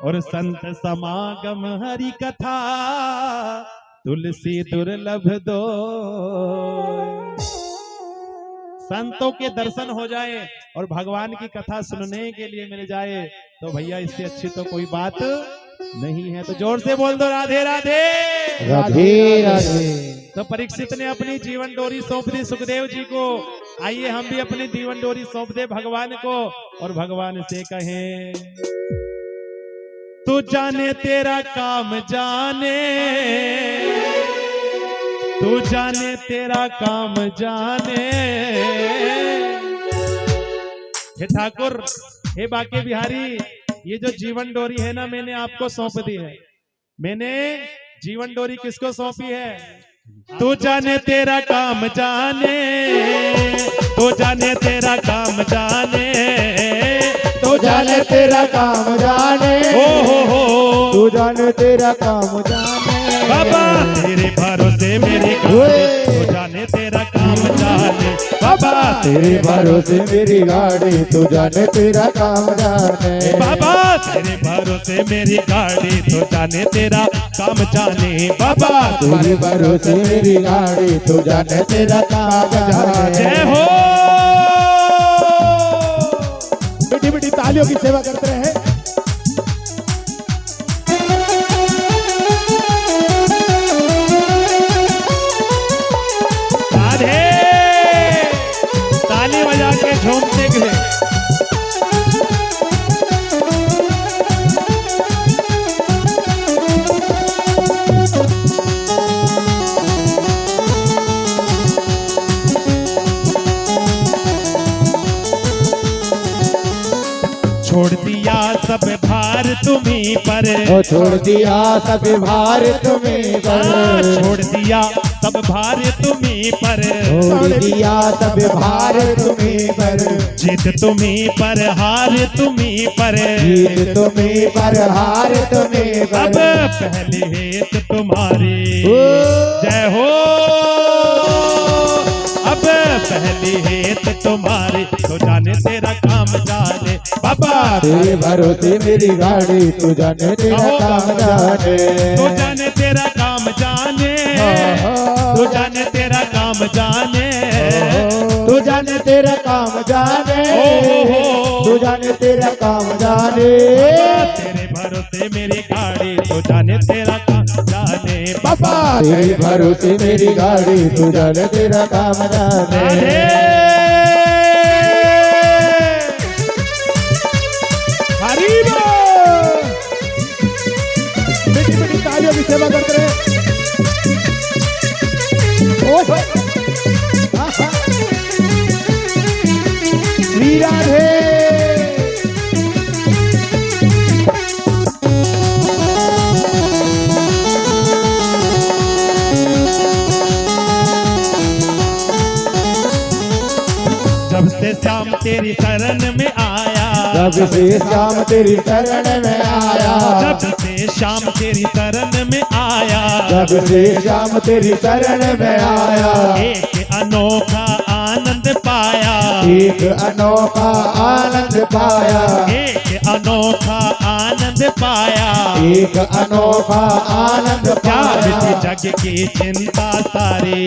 और संत समागम हरि कथा तुलसी दुर्लभ दो। संतों के दर्शन हो जाए और भगवान की कथा सुनने के लिए मिल जाए तो भैया इससे अच्छी तो कोई बात नहीं है। तो जोर से बोल दो, राधे राधे। राधे राधे। तो परीक्षित ने अपनी जीवन डोरी सौंप दी सुखदेव जी को। आइए हम भी अपनी जीवन डोरी सौंप दे भगवान को और भगवान से कहें, तू जाने तेरा काम जाने, तू जाने तेरा काम जाने। हे ठाकुर, हे बाके बिहारी, ये जो जीवन डोरी है ना मैंने आपको सौंप दी है। मैंने जीवन डोरी किसको सौंपी है? तू जाने तेरा काम जाने, तू जाने तेरा काम जाने, तू जाने तेरा काम जाने, हो तू जाने तेरा काम जाने। बाबा तेरे भरोसे मेरी गाड़ी, तू जाने तेरा काम जाने। बाबा तेरे भरोसे मेरी गाड़ी, तू जाने तेरा काम जाने। बाबा तेरे भरोसे मेरी गाड़ी, तू जाने तेरा काम जाने। बाबा तेरे भरोसे मेरी गाड़ी, तू जाने तेरा काम जाने। जय हो। बेटी बेटी तालियों की सेवा करते रहे। राधे। ताली बजा के झूमते गए। छोड़ दिया सब भार तुम्हीं पर, ओ छोड़ दिया सब भार तुम्हीं पर, छोड़ दिया सब भार तुम्हीं पर, छोड़ दिया सब भार तुम्हीं पर, जीत तुम्हीं पर हार तुम्हीं पर, जीत तुम्हीं पर हार तुम्हीं पर। अब पहली हेत तुम्हारी जय हो, अब पहली हेत तुम्हारी, तो जाने तेरा काम जाने। बाबा तेरे भरोसे मेरी गाड़ी, तू जाने तेरा काम जाने। तो जाने तेरा काम जाने, तो जाने तेरा काम जाने, तू जाने तेरा काम जाने, तू जाने तेरा काम जाने। तेरे भरोसे मेरी गाड़ी, तो जाने तेरा काम जाने। बाबा तेरे भरोसे मेरी गाड़ी, तू जाने तेरा काम जाने। हरी बोल। बेटी बेटी तालियों की सेवा करते रहे। श्री राधे। जब से श्याम तेरी शरण में आया, जब से श्याम तेरी शरण में आया, जब से श्याम तेरी शरण में आया, जब से श्याम तेरी शरण में आया, एक अनोखा आनंद पाया, एक अनोखा आनंद पाया, एक अनोखा आनंद पाया, एक अनोखा आनंद क्या पाया। मिटी जग की चिंता सारी,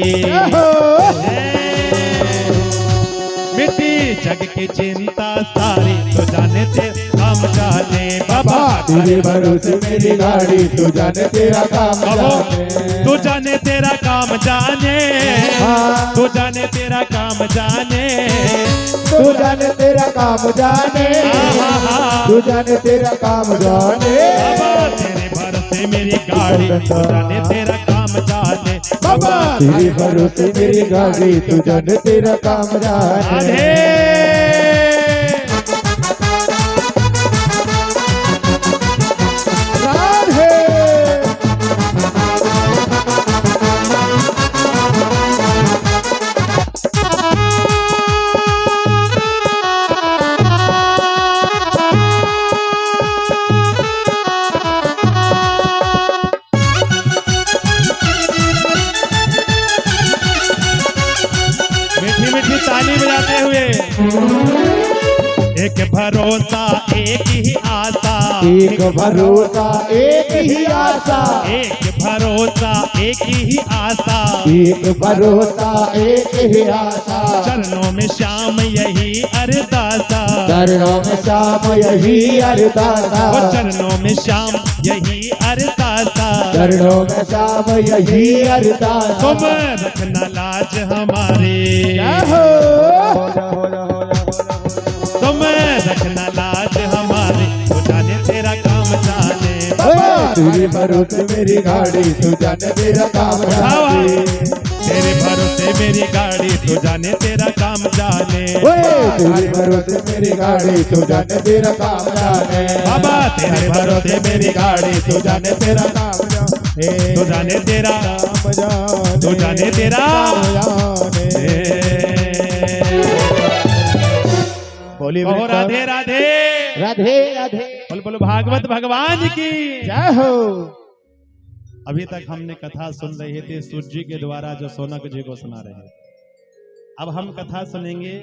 मिट्टी जग की चिंता सारी, तो जाने ते हम जाने बाबा, तेरे भरोसे मेरी गाड़ी, तू जाने तेरा काम जाने, तू जाने तेरा काम जाने, हाँ। तू जाने तेरा काम जाने, तू जाने तेरा काम जाने, तू जाने तेरा काम जाने। बाबा तेरे भरोसे मेरी गाड़ी, तू जाने तेरा काम जाने, बाबा तेरे भरोसे मेरी गाड़ी, तू जाने तेरा काम जाने। राधे राधे मीठी मीठी ताली बजाते हुए, एक भरोसा एक ही आशा, एक भरोसा एक ही आशा, एक भरोसा एक ही आशा, एक भरोसा एक ही आशा, चरणों में श्याम यही अरदासा, चरणों में श्याम यही अरदासा, वो चरणों में श्याम यही अरदासा, चरणों में श्याम यही अरदासा। तुम रखना लाज हमारी, तुम रखना लाज हमारी, तो जाने तेरा काम जाने, तेरे भरोसे मेरी गाड़ी, तू जाने तेरा काम जाने, तेरे भरोसे मेरी गाड़ी, तू जाने तेरा काम जाने, तेरे भरोसे मेरी गाड़ी, तू जाने तेरा काम जाने। बाबा तेरे भरोसे मेरी गाड़ी, तू जाने तेरा काम जाने, तू जाने तेरा, काम जाने, तू जाने तेरा जाने। बोली कहो राधे राधे, राधे राधे, बोल बोलो भागवत भगवान की। जय हो। अभी तक हमने कथा सुन रहे थे सूर्य जी के द्वारा जो सोनक जी को सुना रहे थे। अब हम कथा सुनेंगे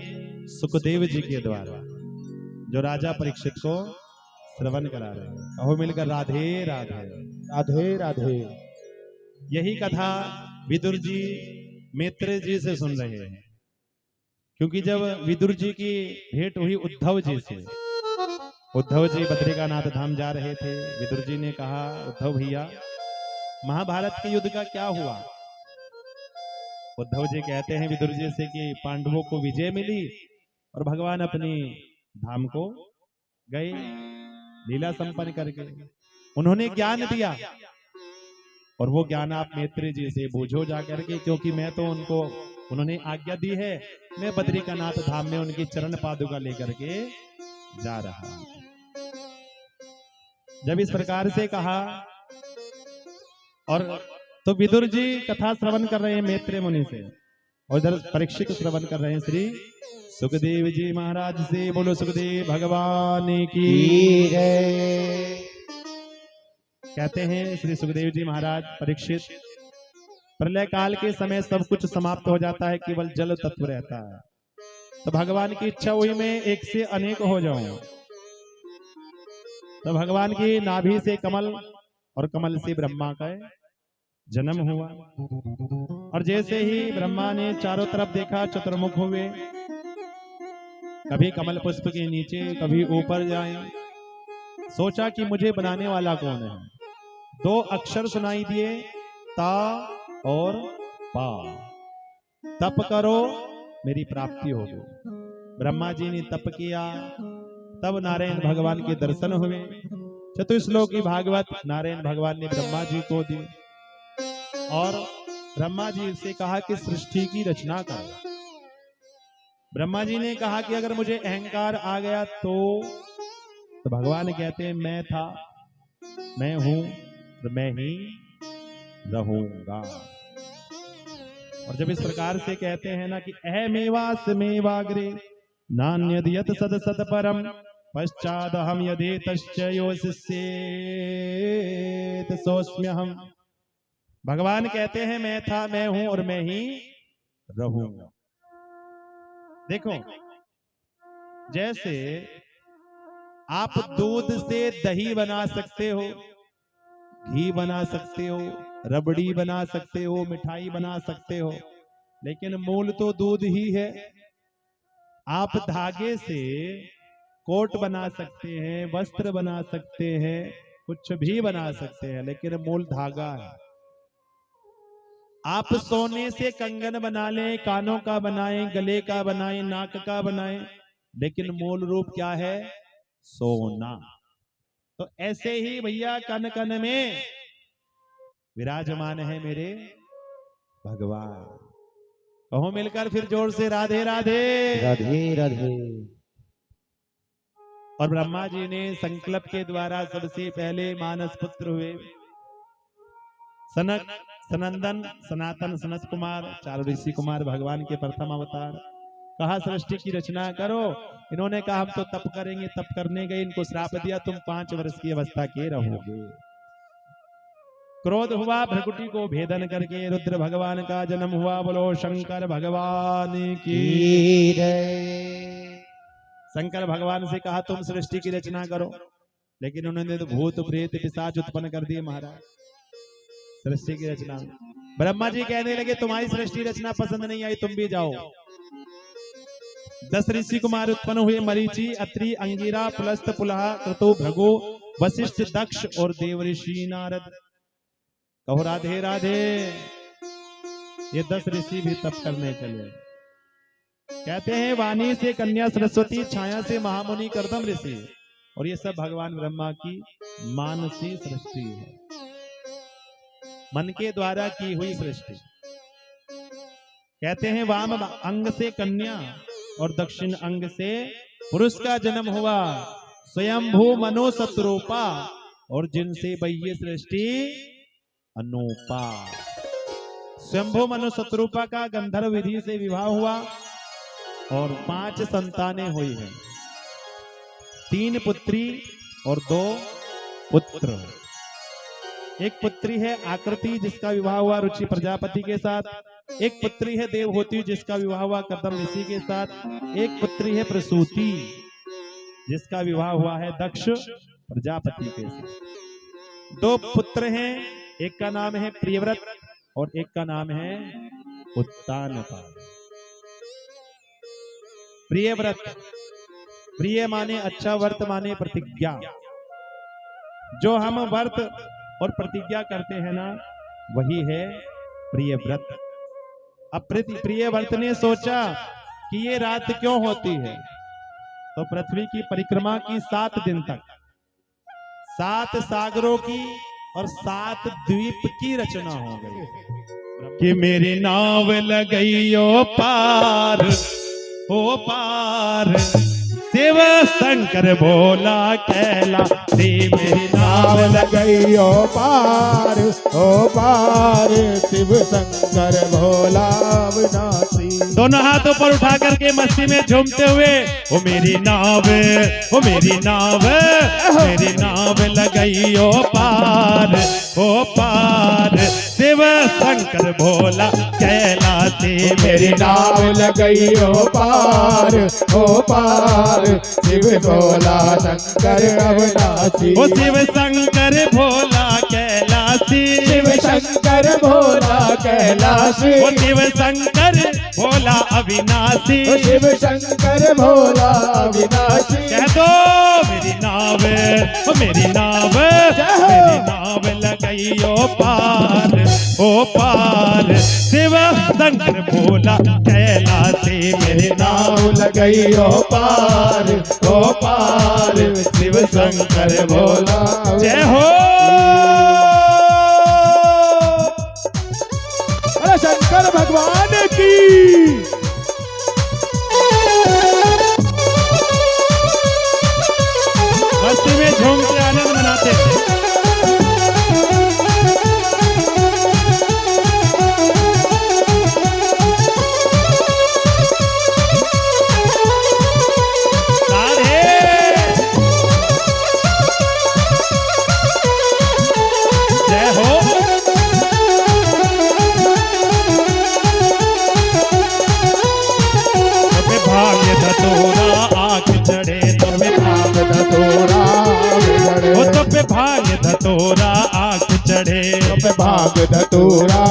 सुखदेव जी के द्वारा जो राजा परीक्षित को श्रवण करा रहे हैं। कहो मिलकर राधे राधे। राधे राधे। यही कथा विदुर जी मैत्रेय जी से सुन रहे हैं, क्योंकि जब विदुर जी की भेंट हुई उद्धव जी से, उद्धव जी बद्रिकानाथ धाम जा रहे थे। विदुर जी ने कहा, उद्धव भैया महाभारत के युद्ध का क्या हुआ? उद्धव जी कहते हैं विदुर जी से कि पांडवों को विजय मिली और भगवान अपनी धाम को गए लीला संपन्न करके। उन्होंने ज्ञान दिया और वो ज्ञान आप मैत्रेय जी से बूझो जाकर के, क्योंकि मैं तो उनको, उन्होंने आज्ञा दी है, मैं बद्रिकानाथ धाम में उनकी चरण पादुका लेकर के जा रहा हूं। जब इस प्रकार से कहा और तो विदुर जी कथा श्रवण कर रहे हैं मैत्रेय मुनि से, और इधर परीक्षित श्रवण कर रहे हैं श्री सुखदेव जी महाराज से। बोलो सुखदेव भगवान की जय। कहते हैं श्री सुखदेव जी महाराज, परीक्षित प्रलय काल के समय सब कुछ समाप्त हो जाता है, केवल जल तत्व रहता है। तो भगवान की इच्छा हुई मैं एक से अनेक हो जाऊं। तो भगवान की नाभि से कमल और कमल से ब्रह्मा का जन्म हुआ। और जैसे ही ब्रह्मा ने चारों तरफ देखा, चतुर्मुख हुए, कभी कमल पुष्प के नीचे कभी ऊपर जाएं। सोचा कि मुझे बनाने वाला कौन है। दो अक्षर सुनाई दिए, ता और पा। तप करो मेरी प्राप्ति होगी। ब्रह्मा जी ने तप किया, तब नारायण भगवान के दर्शन हुए। चतुश्लोकी भागवत नारायण भगवान ने ब्रह्मा जी को दी और ब्रह्मा जी से कहा कि सृष्टि की रचना करो। ब्रह्मा जी ने कहा कि अगर मुझे अहंकार आ गया तो भगवान कहते हैं मैं था, मैं हूं, तो मैं ही रहूंगा। और जब इस प्रकार से कहते हैं ना कि अहमेवास्मेवाग्रे नान्यद्यत् सद सत परम पश्चाद हम यदि तश्चयोसिष्येत सोस्म्यहम्। भगवान कहते हैं मैं था, मैं हूं और मैं ही रहूंगा। देखो, जैसे आप दूध से दही बना सकते हो, घी बना सकते हो, रबड़ी बना सकते हो, मिठाई बना सकते हो, लेकिन मूल तो दूध ही है। आप धागे से कोट बना सकते हैं, वस्त्र बना सकते हैं, कुछ भी बना सकते हैं, लेकिन मूल धागा है। आप सोने से कंगन बना लें, कानों का बनाएं, गले का बनाएं, नाक का बनाएं, लेकिन मूल रूप क्या है? सोना। तो ऐसे ही भैया कन कन में विराजमान है मेरे भगवान। कहो मिलकर फिर जोर से राधे राधे। राधे राधे। और ब्रह्मा जी ने संकल्प के द्वारा सबसे पहले मानस पुत्र हुए सनक, सनंदन, सनातन, सनत कुमार, चार ऋषि कुमार भगवान के प्रथम अवतार। कहा सृष्टि की रचना करो, इन्होंने कहा हम तो तप करेंगे। तप करने गए, इनको श्राप दिया तुम 5 वर्ष की अवस्था के रहोगे। क्रोध हुआ, भृकुटी को भेदन करके रुद्र भगवान का जन्म हुआ। बोलो शंकर भगवान की जय। शंकर भगवान से कहा तुम सृष्टि की रचना करो, लेकिन उन्होंने तो भूत प्रेत पिशाच उत्पन्न कर दिए महाराज सृष्टि की रचना। ब्रह्मा जी कहने लगे तुम्हारी सृष्टि रचना पसंद नहीं आई, तुम भी जाओ। 10 ऋषि कुमार उत्पन्न हुए, मरीचि, अत्रि, अंगिरा, पुलस्त, पुलहा, क्रतु, भृगु, वशिष्ठ, दक्ष और देवऋषि नारद। कहो राधे राधे। ये 10 ऋषि भी तप करने चले। कहते हैं वाणी से कन्या सरस्वती, छाया से महामुनि कर्दम ऋषि, और ये सब भगवान ब्रह्मा की मानसी सृष्टि है, मन के द्वारा की हुई सृष्टि। कहते हैं वाम अंग से कन्या और दक्षिण अंग से पुरुष का जन्म हुआ, स्वयंभू मनो शत्रुपा, और जिनसे बही सृष्टि अनूपा। स्वयंभू मनु शत्रुपा का गंधर्व विधि से विवाह हुआ और 5 संतानें हुई हैं, 3 पुत्री और 2 पुत्र। एक पुत्री है आकृति जिसका विवाह हुआ रुचि प्रजापति के साथ, एक पुत्री है देवहूति जिसका विवाह हुआ कर्दम ऋषि के साथ, एक पुत्री है प्रसूति जिसका विवाह हुआ है दक्ष प्रजापति के साथ। 2 पुत्र हैं, एक का नाम है प्रियव्रत और एक का नाम है उत्तानपाद। प्रियव्रत, प्रिय माने अच्छा, वर्त माने प्रतिज्ञा। जो हम वर्त और प्रतिज्ञा करते हैं ना, वही है प्रियव्रत। अब प्रियव्रत ने सोचा कि ये रात क्यों होती है, तो पृथ्वी की परिक्रमा की 7 दिन तक 7 सागरों की और 7 द्वीप की रचना हो गई कि मेरी नाव लगई ओ पार, ओ पार, शिव शंकर भोला कैला सी मेरी नाव लगई ओ पार, शिव शंकर भोला विनाशी। दोनों हाथ ऊपर उठा करके मस्ती में झूमते हुए ओ मेरी नाव, ओ मेरी नाव, मेरी नाव लगई ओ पार, शिव शंकर भोला कैलाशी। मेरी नाव लगई ओ पार, शिव भोला शंकर अविनाशी। ओ शिव शंकर भोला कैलाशी, शिव शंकर भोला कैलाशी। ओ शिव शंकर भोला अविनाशी, शिव शंकर भोला अविनाशी। कह दो मेरी नाव, ओ मेरी नाव, मेरी नाव लगई ओ पार, शिव शंकर भोला कैलाशी। मेरी नाव लगई ओ पार, शिव शंकर भोला। जय हो अरे शंकर भगवान की। मस्ती में झूमते आनंद मनाते हैं। चढ़े, तो पे भांग धतूरा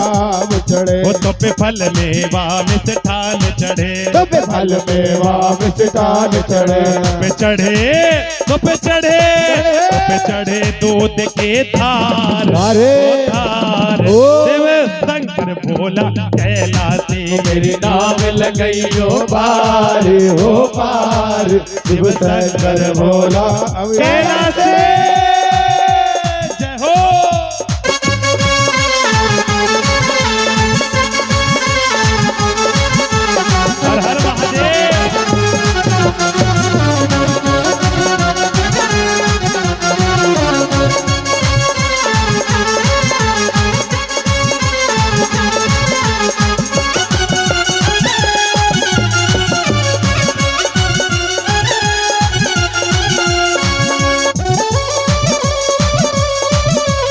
चढ़े, तो पे फल मेवा मिष्ठान चढ़े, तो पे फल मेवा मिष्ठान चढ़े, पे चढ़े, तो पे चढ़े, तो पे चढ़े दूध के धार, अरे धार ओ शिव शंकर भोला कैलाशी, मेरी नाम लगइयो पार हो पार, शिव शंकर भोला कैलाशी जय हो। हर हर महादेव।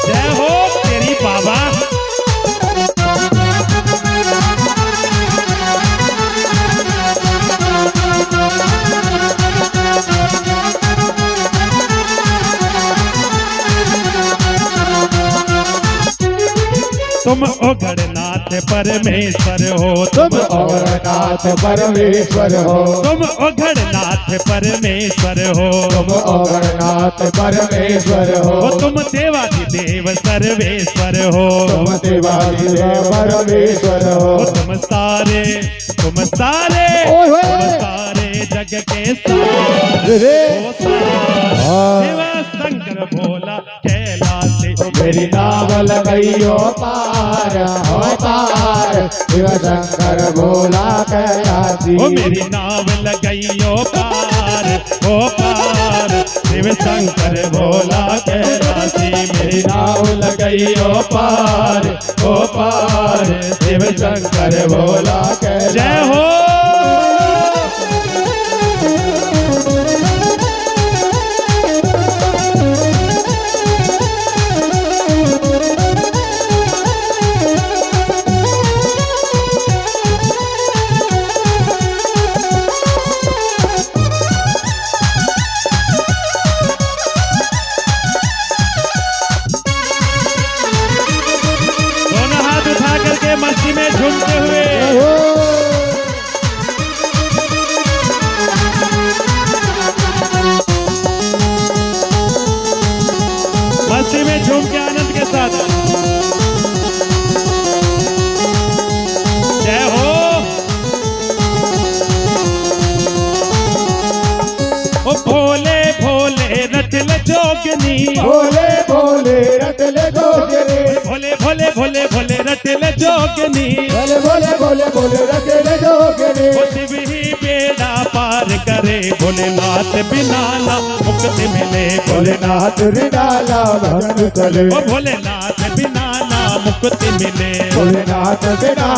जय हो तेरी बाबा। तुम ओगड़नाथ परमेश्वर हो, तुम ओगड़नाथ परमेश्वर हो, तुम ओगड़नाथ परमेश्वर हो, तुम ओगड़नाथ परमेश्वर हो, तुम देवाधिदेव सर्वेश्वर हो, तुम देवाधिदेव परमेश्वर हो, तुम सारे, तुम सारे, ओए होए। तुम सारे जग के सारे रे। हो सारे। हाँ। शिव शंकर भोला कैलाशी, मेरी नाम लगइयो पार हो पार, शिव शंकर भोला कैलाशी, ओ मेरी नाम लगइयो पार, ओ पार शिव शंकर भोला कैलाशी, मेरी नाम लगइयो पार, ओ पार शिव शंकर भोला कैलाशी। जय हो। दोनों हाथ उठा करके मस्ती में झूमते हुए मस्ती में झूम के आनंद के साथ जय हो। ओ भोले भोले रटल जोगनी, भोले भोले रटल जोगनी, भोले भोले भोले भोले रटल जोगनी, भोले भोले भोले भोले रटल जोगनी, वो शिव ही बेड़ा पार करे, भोलेनाथ बिना ना मुक्ति मिले, भोलेनाथ रिडाला भजन चले, ओ भोलेनाथ बिना ना मुक्ति मिले, भोलेनाथ बिना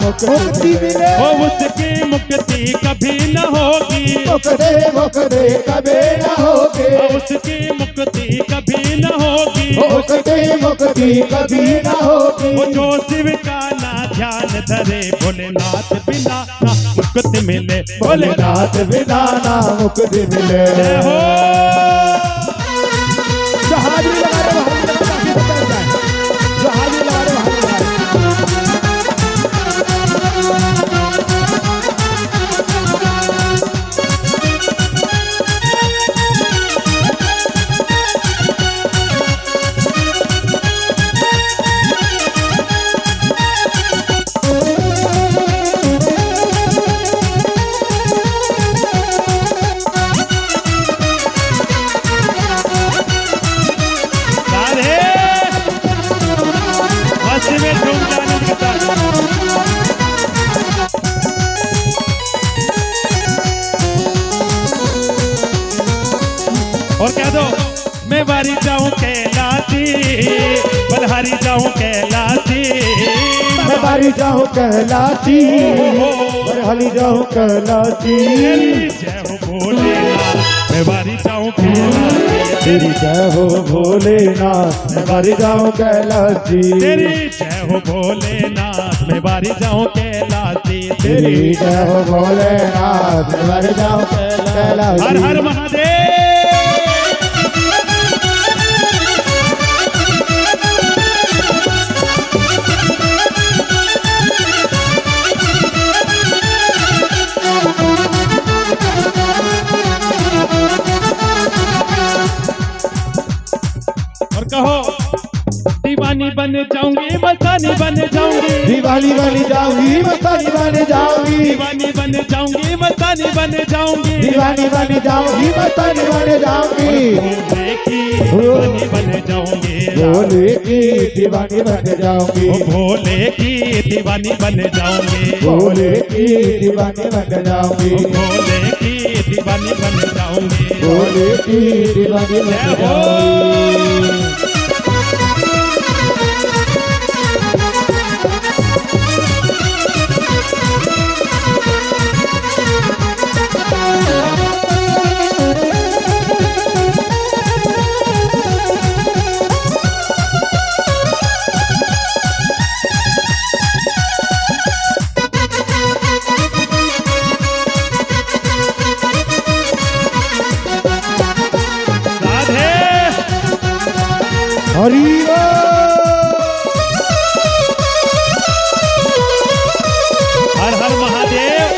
मुक्ति मिले, ओ उसकी मुक्ति कभी न होगी, मुक्ति मुक्ति कभी न होगी, ओ उसकी मुक्ति कभी न होगी, उसकी मुक्ति कभी न होगी, वो जो शिव का ना ध्यान धरे, भोलेनाथ बिना ना मुक्ति मिले, भोलेनाथ बिना ना मुक्ति मिले। जय हो। जो हाजिरी लगा रहे वो हाजिरी लगा के बता जाए, जो हाजिरी लगा रहे वो हाजिरी लगा सारे मस्ती में झूम के आनंद के साथ और कह दो मैं बारी जाऊं कैलाशी, बलहारी जाऊं कैलाशी, मैं बारी जाऊं कैलाशी, बरहली जाऊं कैलाशी, तेरी जय हो भोलेनाथ, मैं बारी जाऊं कैलाशी, तेरी जय हो भोलेनाथ, मैं बारी जाऊं कैलाशी, तेरी जय हो भोलेनाथ, मैं बारी जाऊं कैलाशी, तेरी जय हो भोलेनाथ, मैं बारी जाऊं कैलाशी। हर हर महादेव। जाऊंगी मस्तानी बन जाऊंगी दीवानी बन जाऊंगी मस्तानी बन जाऊंगी दीवानी बन जाऊंगी मस्तानी बन जाऊंगी दीवानी बन जाऊंगी मस्तानी बन जाऊंगी भोले की दीवानी बन जाऊंगी भोले की दीवानी बन जाऊंगी भोले की दीवानी बन जाऊंगी भोले की दीवानी बन जाऊंगी भोले की दीवानी बन जाऊंगी भोले की दीवानी बन जाऊंगी। हरि हर हर महादेव।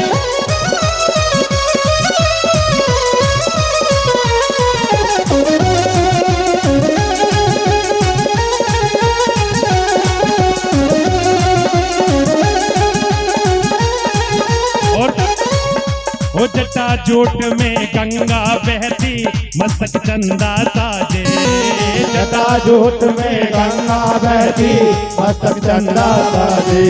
और वो जटा जोट में गंगा बहती मस्तक चंदा साजे जटा जोत में गंगा बहती मस्तक चंदा साजे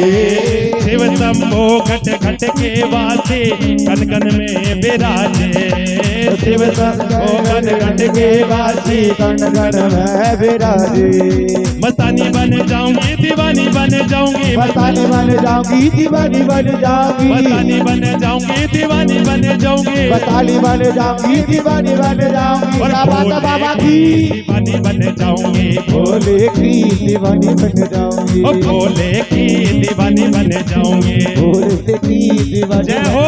शिव शंभो घट घट के वासे कन कन में विराजे शिव शंभो घट घट के वासी कन कन में विराजे मस्तानी बन जाऊंगी दीवानी बन जाऊंगी मस्तानी बन जाऊंगी दीवानी बन जाऊंगी मस्तानी बन जाऊंगी दीवानी बन जाऊंगी मस्तानी बन जाऊंगी दीवानी बन जाऊंगी और बाबा की दीवानी बन जाऊंगी भोले की दीवानी बन जाऊंगी ओ भोले की दीवानी बन जाऊंगी भोले की दीवानी जय हो।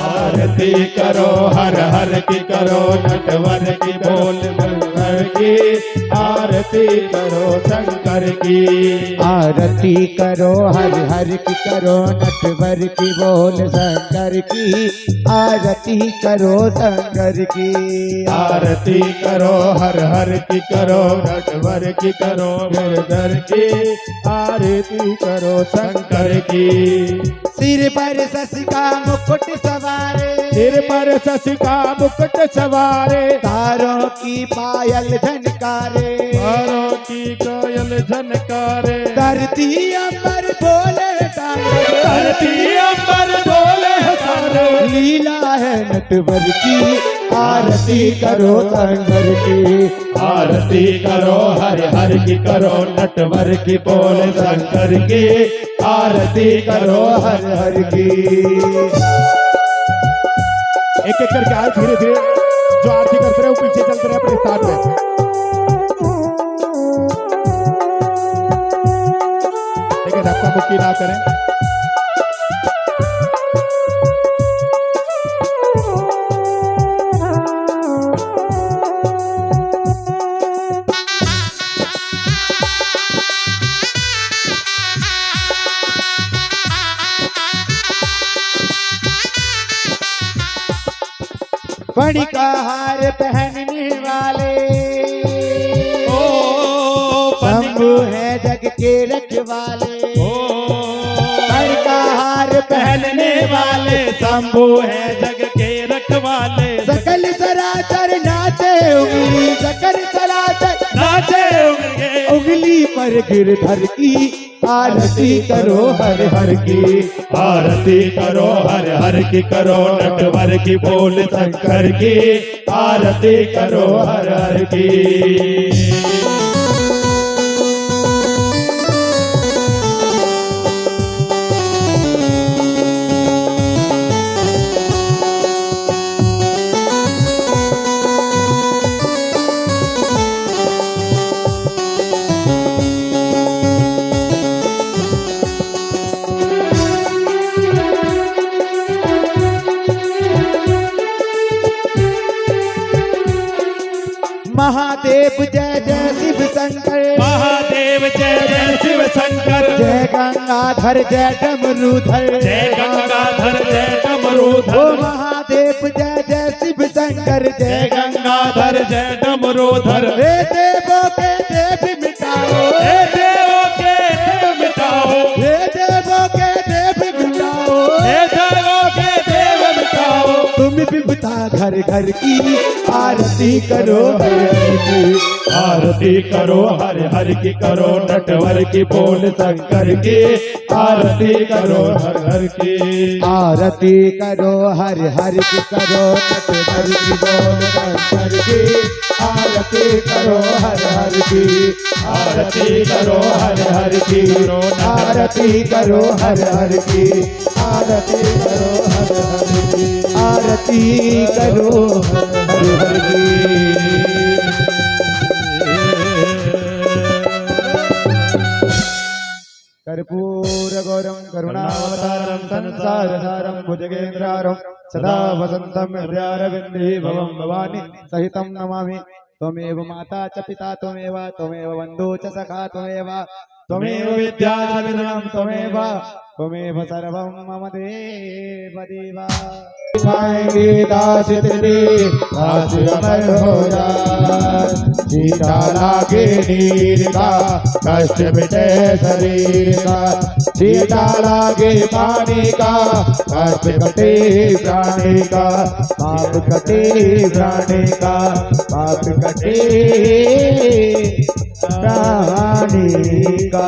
आरती करो हर हर की करो नटवर की बोल शंकर की आरती करो शंकर की आरती करो हर हर की करो नटवर की बोल शंकर की आरती करो शंकर की आरती करो हर हर की करो नटवर की करो गिरधर की आरती करो शंकर की सिर पर शशि का मुकुट सवारे सिर पर शशि का मुकुट सवारे तारों की पायल झनकारे तारों की कोयल झनकारे धरती अंबर बोले धरती अंबर बोले तारे लीला है नटवर की आरती करो शंकर की आरती करो हर हर की करो नटवर की बोल शंकर की आरती करो हर हर की। एक एक करके आए धीरे धीरे जो आरती करते रहे वो पीछे चलते रहे अपने साथ में। देखिए धक्का मुक्की ना करें। बड़ी का हार पहनने वाले शंभु है जग के रखवाले बड़ी का हार पहनने वाले शंभु है जग के रखवाले सकल सराचर नाचे उंगली सकल सराचर नाचे उंगली उंगली पर गिरधर की आरती करो हर हर की। आरती करो हर हर की करो नटवर की बोल शंकर की। आरती करो हर हर की। महादेव जय जय शिव शंकर। महादेव जय जय शिव शंकर। जय गंगाधर जय डमरूधर। जय गंगाधर जय डमरूधर। ओ महादेव जय जय शिव शंकर। जय गंगाधर जय डमरूधर। हे देवों के देव मिटाओ। हे देवों के देव मिटाओ। हे देवों के देव मिटाओ। हे देवों के देव मिटाओ। तुम विपता घर घर की आरती करो हर हर की। आरती करो हर हर की करो नटवर की बोल शंकर की। आरती करो हर हर की। आरती करो हर हर की करो नटवर की बोल शंकर की। आरती करो हर हर की। आरती करो हर हर की। आरती करो हर हर की। आरती करो हर हर की। आरती करो हर हर की। कर्पूर गौरम करुणावतारम संसारसारम भुजगेन्द्रारम सदा वसंतम हृदयारविंदे भवम भवानी सहितं नमामि। त्वमेव माता च पिता त्वमेव त्वमेव बन्धु च सखा त्वमेव त्वमेव विद्या च विद्यां त्वमेव त्वमेव सर्वं मम देव देवा। गाएंगे दास तेरे दास अमर हो जाए। सीता लागे नीर का कष्ट मिटे शरीर का। सीता लागे पानी का कष्ट कटे प्राणी का। पाप कटे प्राणी का। पाप कटे प्राणी का।